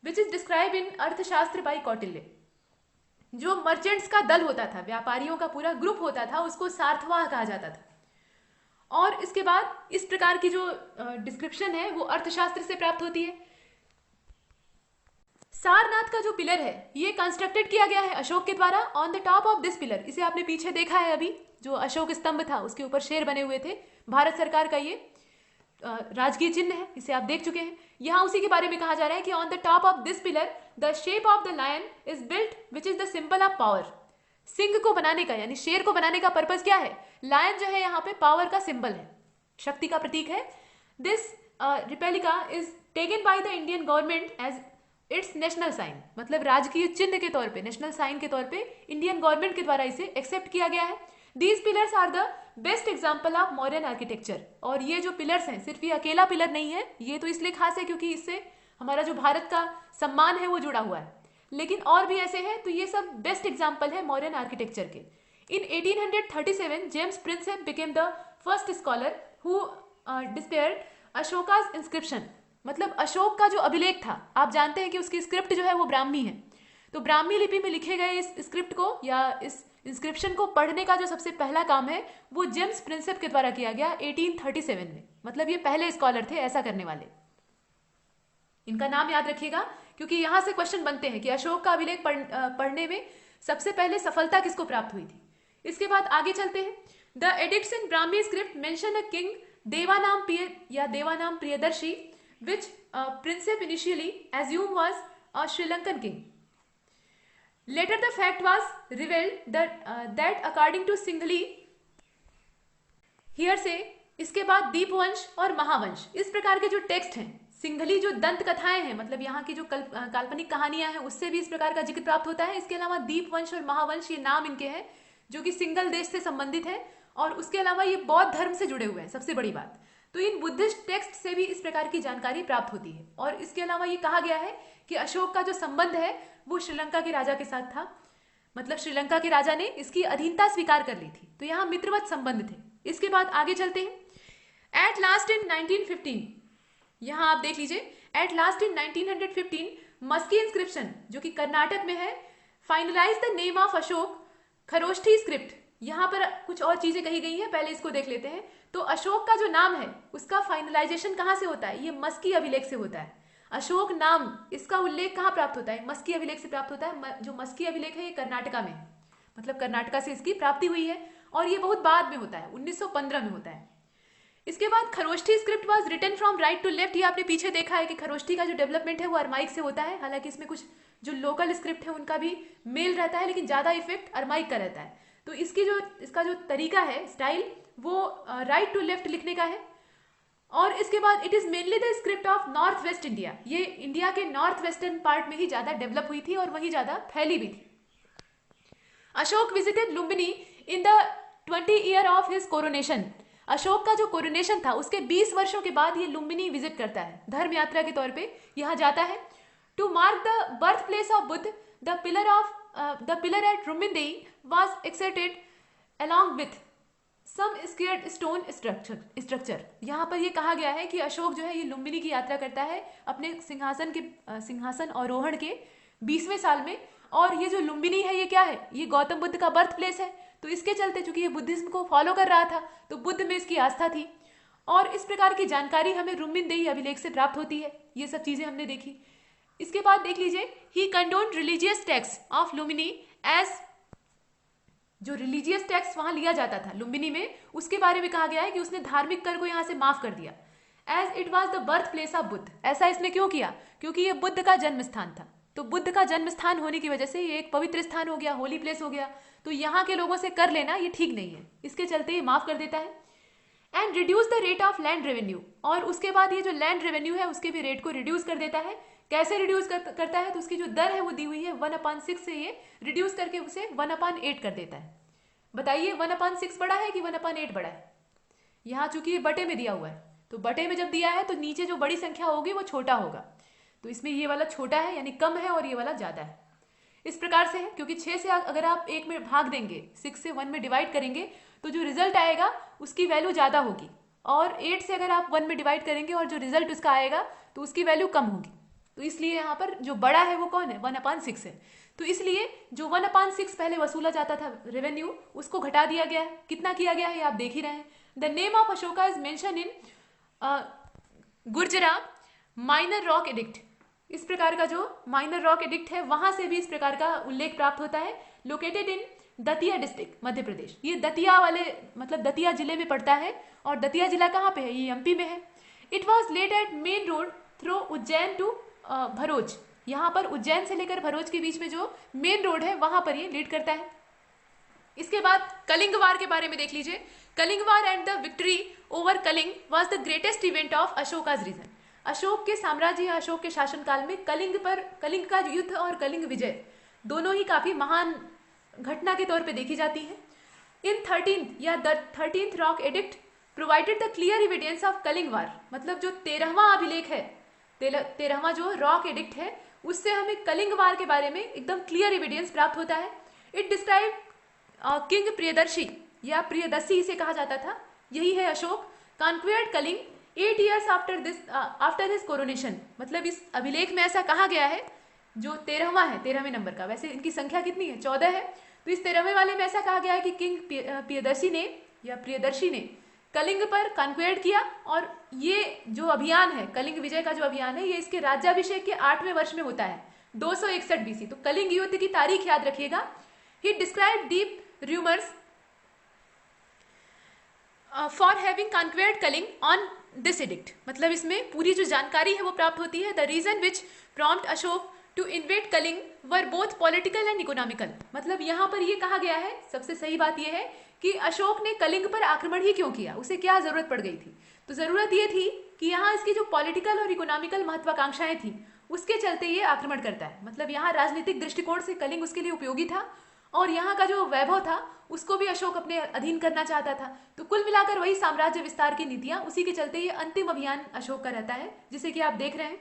which is describe in Arthashastra by Kautilya. जो मर्चेंट्स का दल होता था, व्यापारियों का पूरा ग्रुप होता था, उसको सार्थवाह कहा जाता था। और इसके बाद इस प्रकार की जो डिस्क्रिप्शन है वो अर्थशास्त्र से प्राप्त होती है। सारनाथ का जो पिलर है ये कंस्ट्रक्टेड किया गया है अशोक के द्वारा। On the top of this pillar, इसे आपने पीछे देखा है अभी, जो अशोक स्तंभ था उसके ऊपर शेर बने हुए थे। भारत सरकार का ये राजकीय चिन्ह है, इसे आप देख चुके हैं। यहाँ उसी के बारे में कहा जा रहा है कि on the top of this pillar the shape of the lion is built which is the symbol of power. सिंह को बनाने का यानी शेर को बनाने का पर्पज क्या है? लायन जो है यहाँ पे पावर का सिंबल है, शक्ति का प्रतीक है। This replica is taken by the Indian government as its national sign, मतलब राजकीय चिन्ह के तौर पे, नेशनल साइन के तौर पे इंडियन गवर्नमेंट के द्वारा इसे एक्सेप्ट किया गया है। These pillars are the best example of modern architecture. और ये जो पिलर्स हैं, सिर्फ ये अकेला पिलर नहीं है, ये तो इसलिए खास है क्योंकि इससे हमारा जो भारत का सम्मान है वो जुड़ा हुआ है, लेकिन और भी ऐसे हैं। तो ये सब बेस्ट एग्जाम्पल है मॉडर्न आर्किटेक्चर के। इन 1837 James Prinsep became the first scholar who despaired Ashoka's inscription, मतलब अशोक का जो अभिलेख था, आप जानते हैं कि उसकी स्क्रिप्ट जो है वो ब्राह्मी है। तो ब्राह्मी लिपि में लिखे गए इस स्क्रिप्ट को या इस इंस्क्रिप्शन को पढ़ने का जो सबसे पहला काम है वो जेम्स प्रिंसेप के द्वारा किया गया 1837 में। मतलब ये पहले स्कॉलर थे ऐसा करने वाले। इनका नाम याद रखिएगा क्योंकि यहाँ से क्वेश्चन बनते हैं कि अशोक का अभिलेख पढ़ने में सबसे पहले सफलता किसको प्राप्त हुई थी। इसके बाद आगे चलते हैं। The edicts in Brahmi script mention a king Devanam Priyadarshi which Princep initially assumed was a Sri Lankan king. Later the fact was revealed that according to Singhali hearsay, इसके बाद दीपवंश और महावंश इस प्रकार के जो टेक्स्ट हैं, सिंघली जो दंत कथाएं हैं, मतलब यहाँ की जो काल्पनिक कहानियां हैं, उससे भी इस प्रकार का जिक्र प्राप्त होता है। इसके अलावा दीपवंश और महावंश ये नाम इनके हैं जो कि सिंगल देश से संबंधित है और उसके अलावा ये बौद्ध धर्म से जुड़े हुए हैं। सबसे बड़ी बात तो इन बुद्धिस्ट टेक्स्ट से भी इस प्रकार की जानकारी प्राप्त होती है। और इसके अलावा ये कहा गया है कि अशोक का जो संबंध है वो श्रीलंका के राजा के साथ था, मतलब श्रीलंका के राजा ने इसकी अधीनता स्वीकार कर ली थी, तो यहाँ मित्रवत संबंध थे। इसके बाद आगे चलते हैं। एट लास्ट इन 1915, यहाँ आप देख लीजिए, at last in 1915 Maski inscription जो कि कर्नाटक में है, finalize the name of Ashoka Kharoshthi script. यहाँ पर कुछ और चीजें कही गई हैं, पहले इसको देख लेते हैं। तो अशोक का जो नाम है उसका फाइनलाइजेशन कहाँ से होता है, ये मस्की अभिलेख से होता है। अशोक नाम इसका उल्लेख कहाँ प्राप्त होता है, मस्की अभिलेख से प्राप्त होता है। जो मस्की अभिलेख है ये कर्नाटका में, मतलब कर्नाटका से इसकी प्राप्ति हुई है और ये बहुत बाद में होता है, 1915 में होता है। इसके बाद Kharoshthi script was written from right to left. ये आपने पीछे देखा है कि खरोष्ठी का जो डेवलपमेंट है वो अरमाइक से होता है, हालांकि इसमें कुछ जो लोकल स्क्रिप्ट है उनका भी मेल रहता है, लेकिन ज्यादा इफेक्ट अरमाइक का रहता है। तो इसका जो तरीका है, स्टाइल, वो राइट टू लेफ्ट लिखने का है। और इसके बाद it is mainly the script of north west India. ये इंडिया के नॉर्थ वेस्टर्न पार्ट में ही ज्यादा डेवलप हुई थी और वहीं ज्यादा फैली भी थी। Ashok visited Lumbini in the 20 year of his coronation. Ashok का जो कोरोनेशन था उसके 20 वर्षों के बाद ये लुम्बिनी विजिट करता है, धर्म यात्रा के तौर पे यहाँ जाता है। To mark the birth place of Buddha, the pillar at Rummindei was erected along with some squared stone structure। यहाँ पर ये कहा गया है कि अशोक जो है ये लुम्बिनी की यात्रा करता है अपने सिंहासन आरोहण के 20वें साल में। और ये जो लुम्बिनी है ये क्या है, ये गौतम बुद्ध का बर्थ प्लेस है। तो इसके चलते चूंकि ये बुद्धिज्म को फॉलो कर रहा था तो बुद्ध में इसकी आस्था थी और इस प्रकार की जानकारी हमें रुम्बिंदेई अभिलेख से प्राप्त होती है। ये सब चीजें हमने देखी। इसके बाद देख लीजिए, he condoned religious tax of Lumbini as, जो रिलीजियस टैक्स वहां लिया जाता था लुम्बिनी में, उसके बारे में कहा गया है कि उसने धार्मिक कर को यहां से माफ कर दिया। As it was the birth place of Buddha. ऐसा इसने क्यों किया, क्योंकि ये बुद्ध का जन्म स्थान था। तो बुद्ध का जन्म स्थान होने की वजह से ये एक पवित्र स्थान हो गया, होली प्लेस हो गया। तो यहाँ के लोगों से कर लेना ये ठीक नहीं है, इसके चलते ये माफ कर देता है। And reduce the rate of land revenue. और उसके बाद ये जो लैंड रेवेन्यू है उसके भी रेट को रिड्यूस कर देता है। कैसे रिड्यूस करता है, तो उसकी जो दर है वो दी हुई है 1/6 से ये रिड्यूस करके उसे 1/8 कर देता है। बताइए 1/6 बड़ा है कि 1/8 बड़ा है। यहाँ चूंकि ये बटे में दिया हुआ है तो बटे में जब दिया है तो नीचे जो बड़ी संख्या होगी वो छोटा होगा। तो इसमें ये वाला छोटा है यानी कम है और ये वाला ज्यादा है। इस प्रकार से है, क्योंकि 6 से अगर आप 1 में भाग देंगे, 6 से 1 में डिवाइड करेंगे तो जो रिजल्ट आएगा उसकी वैल्यू ज्यादा होगी। और 8 से अगर आप 1 में डिवाइड करेंगे और जो रिजल्ट उसका आएगा तो उसकी वैल्यू कम होगी। तो इसलिए यहाँ पर जो बड़ा है वो कौन है, 1/6 है। तो इसलिए जो 1/6 पहले वसूला जाता था रेवेन्यू, उसको घटा दिया गया है। कितना किया गया है आप देख ही रहे हैं। The name of Ashoka is mention in Gurjara minor rock edict. इस प्रकार का जो माइनर रॉक एडिक्ट है वहां से भी इस प्रकार का उल्लेख प्राप्त होता है। Located in Datia district, Madhya Pradesh. ये दतिया वाले मतलब दतिया जिले में पड़ता है। और दतिया जिला कहाँ पे है, ये एमपी में है। It was laid at main road through Ujjain to Bharuch. यहाँ पर उज्जैन से लेकर भरोच के बीच में जो मेन रोड है वहां पर ये लीड करता है। इसके बाद कलिंग वार के बारे में देख लीजिए। Kalinga war and the victory over Kalinga was the greatest event of Ashoka's region. Ashok के साम्राज्य या अशोक के शासनकाल में कलिंग का युद्ध और कलिंग विजय दोनों ही काफी महान घटना के तौर पे देखी जाती है। In 13th rock edict provided the clear evidence of Kalinga war. मतलब जो 13वां अभिलेख है, 13वां जो रॉक एडिक्ट है, उससे हमें कलिंग वार के बारे में एकदम क्लियर एविडेंस प्राप्त होता है। इट डिस्क्राइब किंग प्रियदर्शी या प्रियदर्शी इसे कहा जाता था, यही है Ashok. Conquered Kalinga 8 years after his coronation. मतलब इस अभिलेख में ऐसा कहा गया है, जो 13वां है, 13वें नंबर का, वैसे इनकी संख्या कितनी है, 14 है। तो इस 13वें वाले में ऐसा कहा गया है कि किंग प्रियदर्शी ने कलिंग पर कॉन्क्वेयर किया। और ये जो अभियान है, कलिंग विजय का जो अभियान है, ये इसके राज्याभिषेक के 8वें वर्ष में होता है, 261 बीसी। तो कलिंग युद्ध की तारीख याद रखिएगा। He describe deep remorse for having conquered Kalinga on this edict. मतलब इसमें पूरी जो जानकारी है वो प्राप्त होती है। The reason which prompt Ashoka to invade Kalinga were both political and economical. मतलब यहाँ पर ये कहा गया है, सबसे सही बात यह है कि अशोक ने कलिंग पर आक्रमण ही क्यों किया, उसे क्या जरूरत पड़ गई थी। तो जरूरत ये थी कि यहाँ इसकी जो पॉलिटिकल और इकोनॉमिकल महत्वाकांक्षाएं थी उसके चलते ये आक्रमण करता है। मतलब यहाँ राजनीतिक दृष्टिकोण से कलिंग उसके लिए उपयोगी था और यहाँ का जो वैभव था उसको भी अशोक अपने अधीन करना चाहता था। तो कुल मिलाकर वही साम्राज्य विस्तार की नीतियां, उसी के चलते ये अंतिम अभियान अशोक का रहता है, जिसे कि आप देख रहे हैं।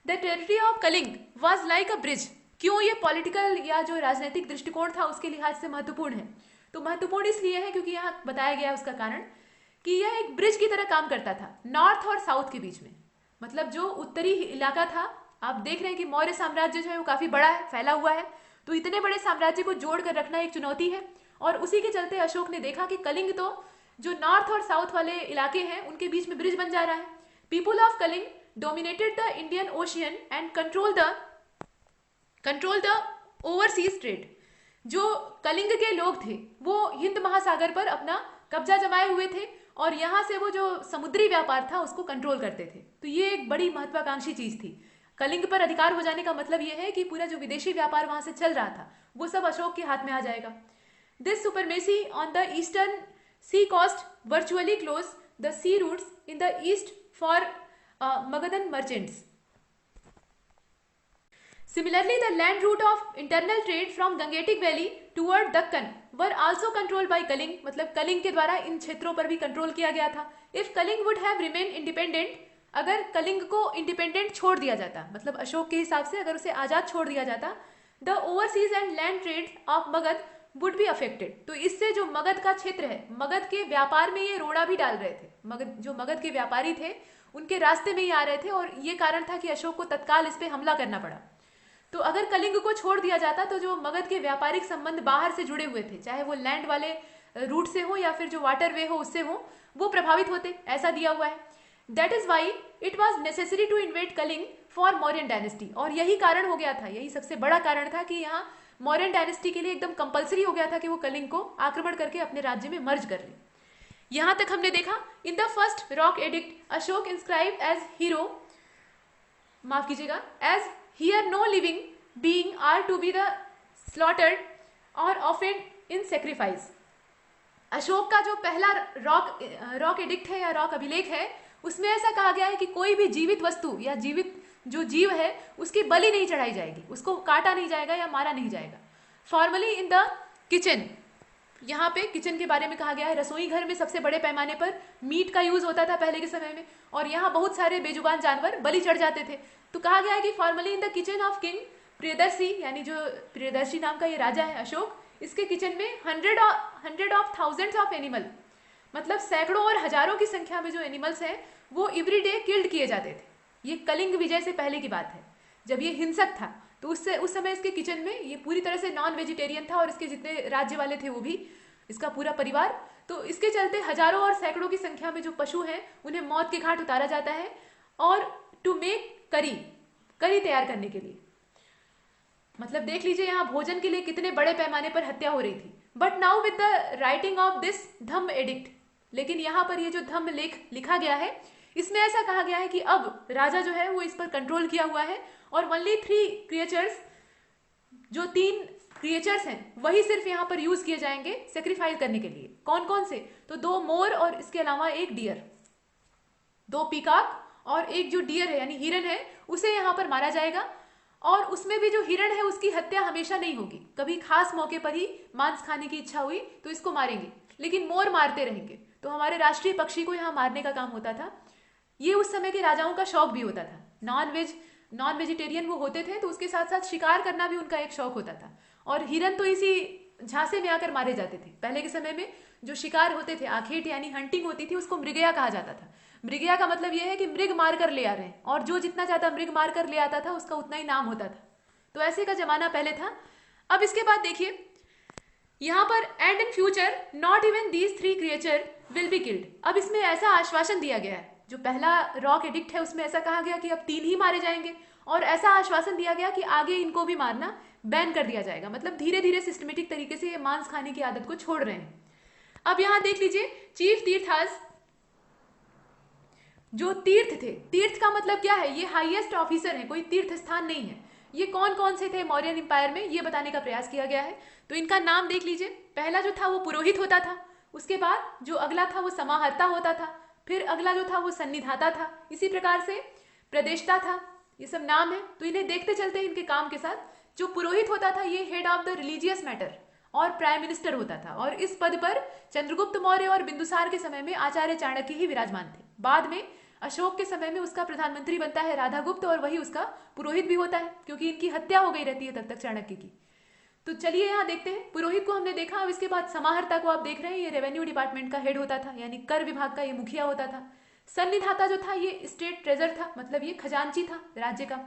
The territory of Kalinga was like a bridge. क्यों ये पॉलिटिकल या जो राजनीतिक दृष्टिकोण था उसके लिहाज से महत्वपूर्ण है? तो महत्वपूर्ण इसलिए है क्योंकि यहाँ बताया गया है उसका कारण कि यह एक ब्रिज की तरह काम करता था नॉर्थ और साउथ के बीच में। मतलब जो उत्तरी इलाका था, आप देख रहे हैं कि मौर्य साम्राज्य जो है वो काफी बड़ा है, फैला हुआ है। तो इतने बड़े साम्राज्य को जोड़कर रखना एक चुनौती है और उसी के चलते अशोक ने देखा कि कलिंग तो जो नॉर्थ और साउथ वाले इलाके हैं उनके बीच में ब्रिज बन जा रहा है। People of Kalinga dominated the Indian ocean and control the overseas trade. जो कलिंग के लोग थे वो हिंद महासागर पर अपना कब्जा जमाए हुए थे और यहाँ से वो जो समुद्री व्यापार था उसको कंट्रोल करते थे। तो ये एक बड़ी महत्वाकांक्षी चीज थी। कलिंग पर अधिकार हो जाने का मतलब यह है कि पूरा जो विदेशी व्यापार वहां से चल रहा था वो सब अशोक के हाथ में आ जाएगा। This supremacy on the eastern sea coast virtually close the sea routes in the east for Magadhan merchants. Similarly, the land route of internal trade from Gangetic Valley toward Dakkan were also controlled by Kaling। मतलब कलिंग के द्वारा इन क्षेत्रों पर भी control किया गया था। If Kaling would have remained independent, अगर कलिंग को इंडिपेंडेंट छोड़ दिया जाता, मतलब अशोक के हिसाब से अगर उसे आजाद छोड़ दिया जाता, the overseas and land trade off Magadh would be affected. तो इससे जो मगध का क्षेत्र है, मगध के व्यापार में ये रोड़ा भी डाल रहे थे। मगध के व्यापारी थे उनके रास्ते में ही आ रहे थे और ये कारण था कि अशोक को तत्काल इस पर हमला करना पड़ा। तो अगर कलिंग को छोड़ दिया जाता तो जो मगध के व्यापारिक संबंध बाहर से जुड़े हुए थे, चाहे वो लैंड वाले रूट से हो या फिर जो वाटर वे हो उससे हो, वो प्रभावित होते, ऐसा दिया हुआ है। That is why it was necessary to invade Kalinga for Mauryan dynasty. और यही कारण हो गया था, यही सबसे बड़ा कारण था कि यहाँ मौर्यन डायनेस्टी के लिए एकदम कंपलसरी हो गया था कि वो कलिंग को आक्रमण करके अपने राज्य में मर्ज कर ले। यहां तक हमने देखा। In the first rock edict Ashoka inscribe as hero, माफ कीजिएगा, as here no living being are to be the slaughtered or offered in sacrifice। Ashok का जो पहला रॉक एडिक्ट है या रॉक अभिलेख है उसमें ऐसा कहा गया है कि कोई भी जीवित वस्तु या जीवित जो जीव है उसकी बलि नहीं चढ़ाई जाएगी, उसको काटा नहीं जाएगा या मारा नहीं जाएगा। फॉर्मली इन द किचन, यहाँ पे किचन के बारे में कहा गया है। रसोई घर में सबसे बड़े पैमाने पर मीट का यूज होता था पहले के समय में और यहाँ बहुत सारे बेजुबान जानवर बलि चढ़ जाते थे। तो कहा गया है कि formally in the kitchen of king Priyadarshi, यानी जो प्रियदर्शी नाम का ये राजा है अशोक, इसके किचन में hundred of thousands of animal, मतलब सैकड़ों और हजारों की संख्या में जो एनिमल्स हैं वो एवरी डे किल्ड किए जाते थे। ये कलिंग विजय से पहले की बात है, जब ये हिंसक था। तो उस समय इसके किचन में ये पूरी तरह से नॉन वेजिटेरियन था और इसके जितने राज्य वाले थे वो भी, इसका पूरा परिवार। तो इसके चलते हजारों और सैकड़ों की संख्या में जो पशु हैं उन्हें मौत के घाट उतारा जाता है और टू मेक करी तैयार करने के लिए। मतलब देख लीजिए यहाँ भोजन के लिए कितने बड़े पैमाने पर हत्या हो रही थी। But now with the writing of this Dhamma addict, लेकिन यहाँ पर ये जो धम्म लेख लिखा गया है इसमें ऐसा कहा गया है कि अब राजा जो है वो इस पर कंट्रोल किया हुआ है और ओनली 3 क्रिएचर्स, जो 3 क्रिएचर्स हैं वही सिर्फ यहाँ पर यूज किए जाएंगे सेक्रीफाइस करने के लिए। कौन कौन से? तो 2 मोर और इसके अलावा 1 डियर, 2 पीकॉक और एक जो डियर है यानी हिरन है उसे यहाँ पर मारा जाएगा। और उसमें भी जो हिरण है उसकी हत्या हमेशा नहीं होगी, कभी खास मौके पर ही मांस खाने की इच्छा हुई तो इसको मारेंगे, लेकिन मोर मारते रहेंगे। तो हमारे राष्ट्रीय पक्षी को यहाँ मारने का काम होता था। ये उस समय के राजाओं का शौक भी होता था। नॉन वेजिटेरियन वो होते थे तो उसके साथ साथ शिकार करना भी उनका एक शौक होता था। और हिरन तो इसी झांसे में आकर मारे जाते थे। पहले के समय में जो शिकार होते थे, आखेट यानी हंटिंग होती थी, उसको मृगया कहा जाता था। मृगया का मतलब यह है कि मृग मार कर ले आ रहे हैं और जो जितना ज्यादा मृग मार कर ले आता था उसका उतना ही नाम होता था। तो ऐसे का जमाना पहले था। अब इसके बाद देखिए यहाँ पर and in future not even these 3 creature will be killed. अब इसमें ऐसा आश्वासन दिया गया है, जो पहला रॉक एडिक्ट है उसमें ऐसा कहा गया कि अब 3 ही मारे जाएंगे, और ऐसा आश्वासन दिया गया कि आगे इनको भी मारना बैन कर दिया जाएगा। मतलब धीरे धीरे सिस्टमेटिक तरीके से ये मांस खाने की आदत को छोड़ रहे हैं। अब यहाँ देख लीजिए, चीफ तीर्थास जो तीर्थ थे, तीर्थ का मतलब क्या है, ये हाईएस्ट ऑफिसर है, कोई तीर्थ स्थान नहीं है। ये कौन कौन से थे मौर्यन एम्पायर में, ये बताने का प्रयास किया गया है। तो इनका नाम देख लीजिए, पहला जो था वो पुरोहित होता था, उसके बाद जो अगला था वो समाहर्ता होता था, फिर अगला जो था वो सन्निधाता था, इसी प्रकार से प्रदेष्टा था। ये सब नाम है, तो इन्हें देखते चलते हैं इनके काम के साथ। जो पुरोहित होता था ये head of the religious matter और प्राइम मिनिस्टर होता था, और इस पद पर चंद्रगुप्त मौर्य और बिंदुसार के समय में आचार्य चाणक्य ही विराजमान थे। बाद में अशोक के समय में उसका प्रधानमंत्री बनता है राधागुप्त, और वही उसका पुरोहित भी होता है, क्योंकि इनकी हत्या हो गई रहती है तब तक चाणक्य की। तो चलिए यहाँ देखते हैं, पुरोहित को हमने देखा। अब इसके बाद समाहर्ता को आप देख रहे हैं, ये रेवेन्यू डिपार्टमेंट का हेड होता था, यानी कर विभाग का ये मुखिया होता था। सन्निधाता जो था ये स्टेट ट्रेजर था, मतलब ये खजांची था राज्य का।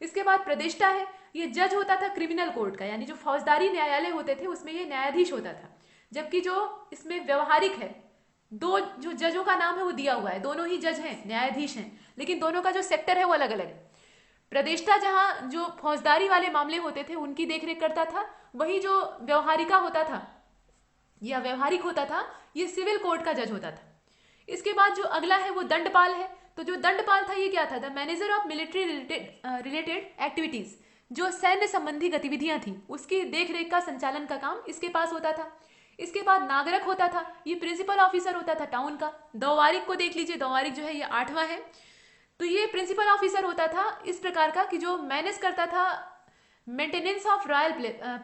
इसके बाद प्रदेष्टा है, ये जज होता था क्रिमिनल कोर्ट का, यानी जो फौजदारी न्यायालय होते थे उसमें ये न्यायाधीश होता था। जबकि जो इसमें व्यवहारिक है, दो जो जजों का नाम है वो दिया हुआ है, दोनों ही जज हैं, न्यायाधीश हैं, लेकिन दोनों का जो सेक्टर है वो अलग अलग है। प्रदेष्टा जहां जो फौजदारी वाले मामले होते थे उनकी देखरेख करता था, वही जो व्यवहारिका होता था या व्यवहारिक होता था ये सिविल कोर्ट का जज होता था। इसके बाद जो अगला है वो दंडपाल है। तो जो दंडपाल था ये क्या था, the manager of military related activities, जो सैन्य संबंधी गतिविधियां थी उसकी देखरेख का संचालन का काम इसके पास होता था। इसके बाद नागरक होता था, ये प्रिंसिपल ऑफिसर होता था टाउन का। दौवारिक को देख लीजिए, दौवारिक जो है ये 8वां है, तो ये प्रिंसिपल ऑफिसर होता था इस प्रकार का कि जो मैनेज करता था मेंटेनेंस ऑफ रॉयल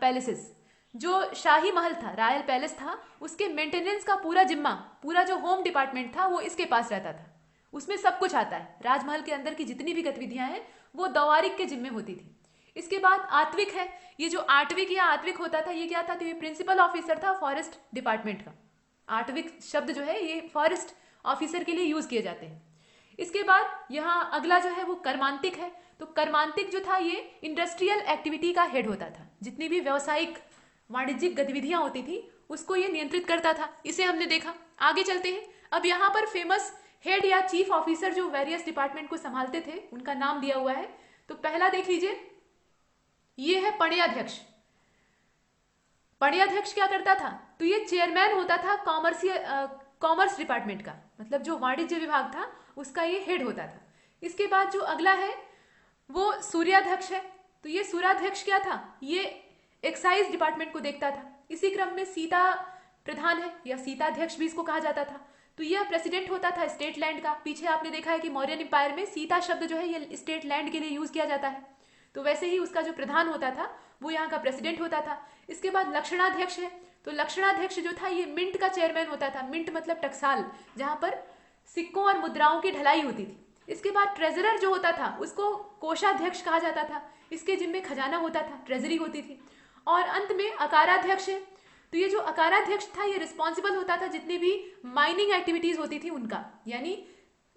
पैलेसेस, जो शाही महल था, रॉयल पैलेस था, उसके मेंटेनेंस का पूरा जिम्मा, पूरा जो होम डिपार्टमेंट था वो इसके पास रहता था। उसमें सब कुछ आता है, राजमहल के अंदर की जितनी भी गतिविधियां हैं वो दौवारिक के जिम्मे होती थी। इसके बाद आत्विक है, ये जो आत्विक या आत्विक होता था ये क्या था, तो ये प्रिंसिपल ऑफिसर था फॉरेस्ट डिपार्टमेंट का। आत्विक शब्द जो है ये फॉरेस्ट ऑफिसर के लिए यूज किए जाते हैं। इसके बाद यहाँ अगला जो है वो कर्मांतिक है। तो कर्मांतिक जो था ये इंडस्ट्रियल एक्टिविटी का हेड होता था, जितनी भी व्यावसायिक वाणिज्यिक गतिविधियां होती थी उसको ये नियंत्रित करता था। इसे हमने देखा। आगे चलते हैं। अब यहाँ पर फेमस हेड या चीफ ऑफिसर जो वेरियस डिपार्टमेंट को संभालते थे उनका नाम दिया हुआ है। तो पहला देख लीजिए, ये है पणयाध्यक्ष। पणयाध्यक्ष क्या करता था, तो ये चेयरमैन होता था कॉमर्स डिपार्टमेंट का, मतलब जो वाणिज्य विभाग था उसका ये हेड होता था। इसके बाद जो अगला है वो सूर्याध्यक्ष है। तो ये सूर्याध्यक्ष क्या था, ये एक्साइज डिपार्टमेंट को देखता था। इसी क्रम में सीता प्रधान है या सीताध्यक्ष भी इसको कहा जाता था। तो यह प्रेसिडेंट होता था स्टेट लैंड का। पीछे आपने देखा है कि मौर्यन एम्पायर में सीता शब्द जो है ये स्टेट लैंड के लिए यूज किया जाता है। तो वैसे ही उसका जो प्रधान होता था वो यहाँ का प्रेसिडेंट होता था। इसके बाद लक्षणाध्यक्ष है। तो लक्षणाध्यक्ष जो था ये मिंट का चेयरमैन होता था। मिंट मतलब टकसाल, जहां पर सिक्कों और मुद्राओं की ढलाई होती थी। इसके बाद ट्रेजरर जो होता था उसको कोषाध्यक्ष कहा जाता था। इसके जिम्मे खजाना होता था, ट्रेजरी होती थी। और अंत में अकाराध्यक्ष है। तो ये जो अकाराध्यक्ष था ये रिस्पॉन्सिबल होता था जितनी भी माइनिंग एक्टिविटीज होती थी उनका, यानी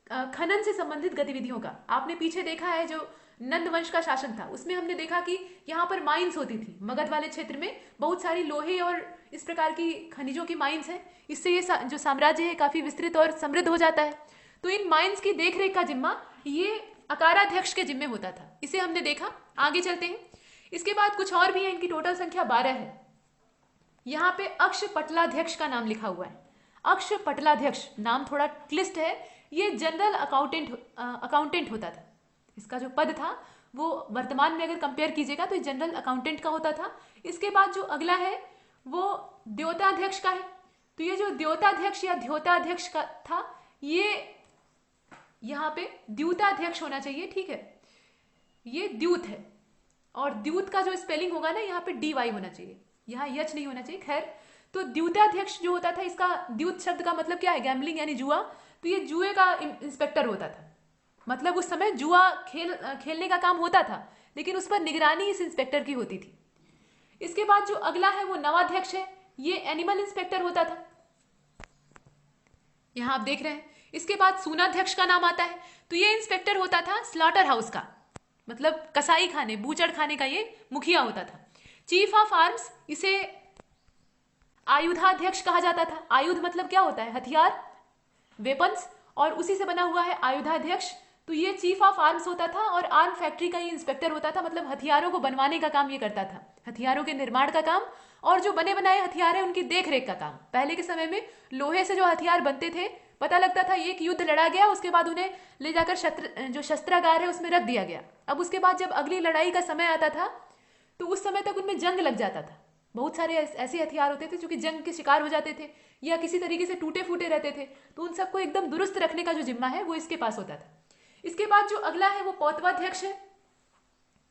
खनन से संबंधित गतिविधियों का। आपने पीछे देखा है जो नंद वंश का शासन था उसमें हमने देखा कि यहाँ पर माइंस होती थी। मगध वाले क्षेत्र में बहुत सारी लोहे और इस प्रकार की खनिजों की माइंस है। इससे ये जो साम्राज्य है काफी विस्तृत और समृद्ध हो जाता है। तो इन माइंस की देखरेख का जिम्मा ये अकाराध्यक्ष के जिम्मे होता था। इसे हमने देखा। आगे चलते हैं। इसके बाद कुछ और भी है, इनकी टोटल संख्या 12 है। यहाँ पे अक्ष पटलाध्यक्ष का नाम लिखा हुआ है। अक्ष पटलाध्यक्ष नाम थोड़ा क्लिष्ट है। ये जनरल अकाउंटेंट होता था। इसका जो पद था वो वर्तमान में अगर कंपेयर कीजिएगा तो जनरल अकाउंटेंट का होता था। इसके बाद जो अगला है वो द्योताध्यक्ष का है। तो ये जो द्योताध्यक्ष या द्योताध्यक्ष का था ये यहाँ पे द्यूताध्यक्ष होना चाहिए, ठीक है, ये द्यूत है। और द्यूत का जो स्पेलिंग होगा ना यहाँ पे dy होना चाहिए, यहाँ यच नहीं होना चाहिए। खैर, तो द्यूताध्यक्ष जो होता था, इसका द्यूत शब्द का मतलब क्या है, गैम्बलिंग यानी जुआ। तो ये जुए का इंस्पेक्टर होता था। मतलब उस समय जुआ खेलने का काम होता था, लेकिन उस पर निगरानी इस इंस्पेक्टर की होती थी। इसके बाद जो अगला है वो नवाध्यक्ष है। ये एनिमल इंस्पेक्टर होता था, यहां आप देख रहे हैं। इसके बाद सूनाध्यक्ष का नाम आता है। तो ये इंस्पेक्टर होता था स्लॉटर हाउस का, मतलब कसाई खाने, बूचड़ खाने का ये मुखिया होता था। चीफ ऑफ आर्म्स, इसे आयुधाध्यक्ष कहा जाता था। आयुध मतलब क्या होता है? हथियार, वेपन्स, और उसी से बना हुआ है आयुधाध्यक्ष। तो ये चीफ ऑफ आर्म्स होता था और आर्म फैक्ट्री का ये इंस्पेक्टर होता था, मतलब हथियारों को बनवाने का काम ये करता था, हथियारों के निर्माण का काम और जो बने बनाए हथियार है उनकी देख रेख का काम। पहले के समय में लोहे से जो हथियार बनते थे, पता लगता था एक युद्ध लड़ा गया, उसके बाद उन्हें ले जाकर जो शस्त्रागार है उसमें रख दिया गया। अब उसके बाद जब अगली लड़ाई का समय आता था तो उस समय तक उनमें जंग लग जाता था। बहुत सारे ऐसे हथियार होते थे जो कि जंग के शिकार हो जाते थे या किसी तरीके से टूटे फूटे रहते थे, तो उन सबको एकदम दुरुस्त रखने का जो जिम्मा है वो इसके पास होता था। इसके बाद जो अगला है वो पौतवाध्यक्ष है।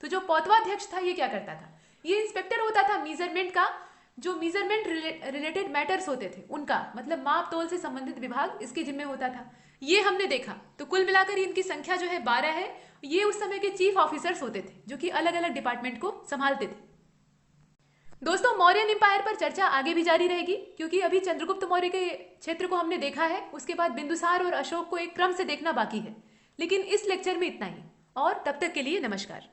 तो जो पौतवाध्यक्ष था ये क्या करता था? ये इंस्पेक्टर होता था मेजरमेंट का, जो मेजरमेंट रिलेटेड मैटर्स होते थे उनका, मतलब माप तोल से संबंधित विभाग इसके जिम्मे होता था। ये हमने देखा। तो कुल मिलाकर इनकी संख्या जो है 12 है। ये उस समय के चीफ ऑफिसर्स होते थे जो कि अलग अलग डिपार्टमेंट को संभालते थे। दोस्तों, मौर्यन एम्पायर पर चर्चा आगे भी जारी रहेगी, क्योंकि अभी चंद्रगुप्त मौर्य के क्षेत्र को हमने देखा है, उसके बाद बिंदुसार और अशोक को एक क्रम से देखना बाकी है। लेकिन इस लेक्चर में इतना ही, और तब तक के लिए नमस्कार।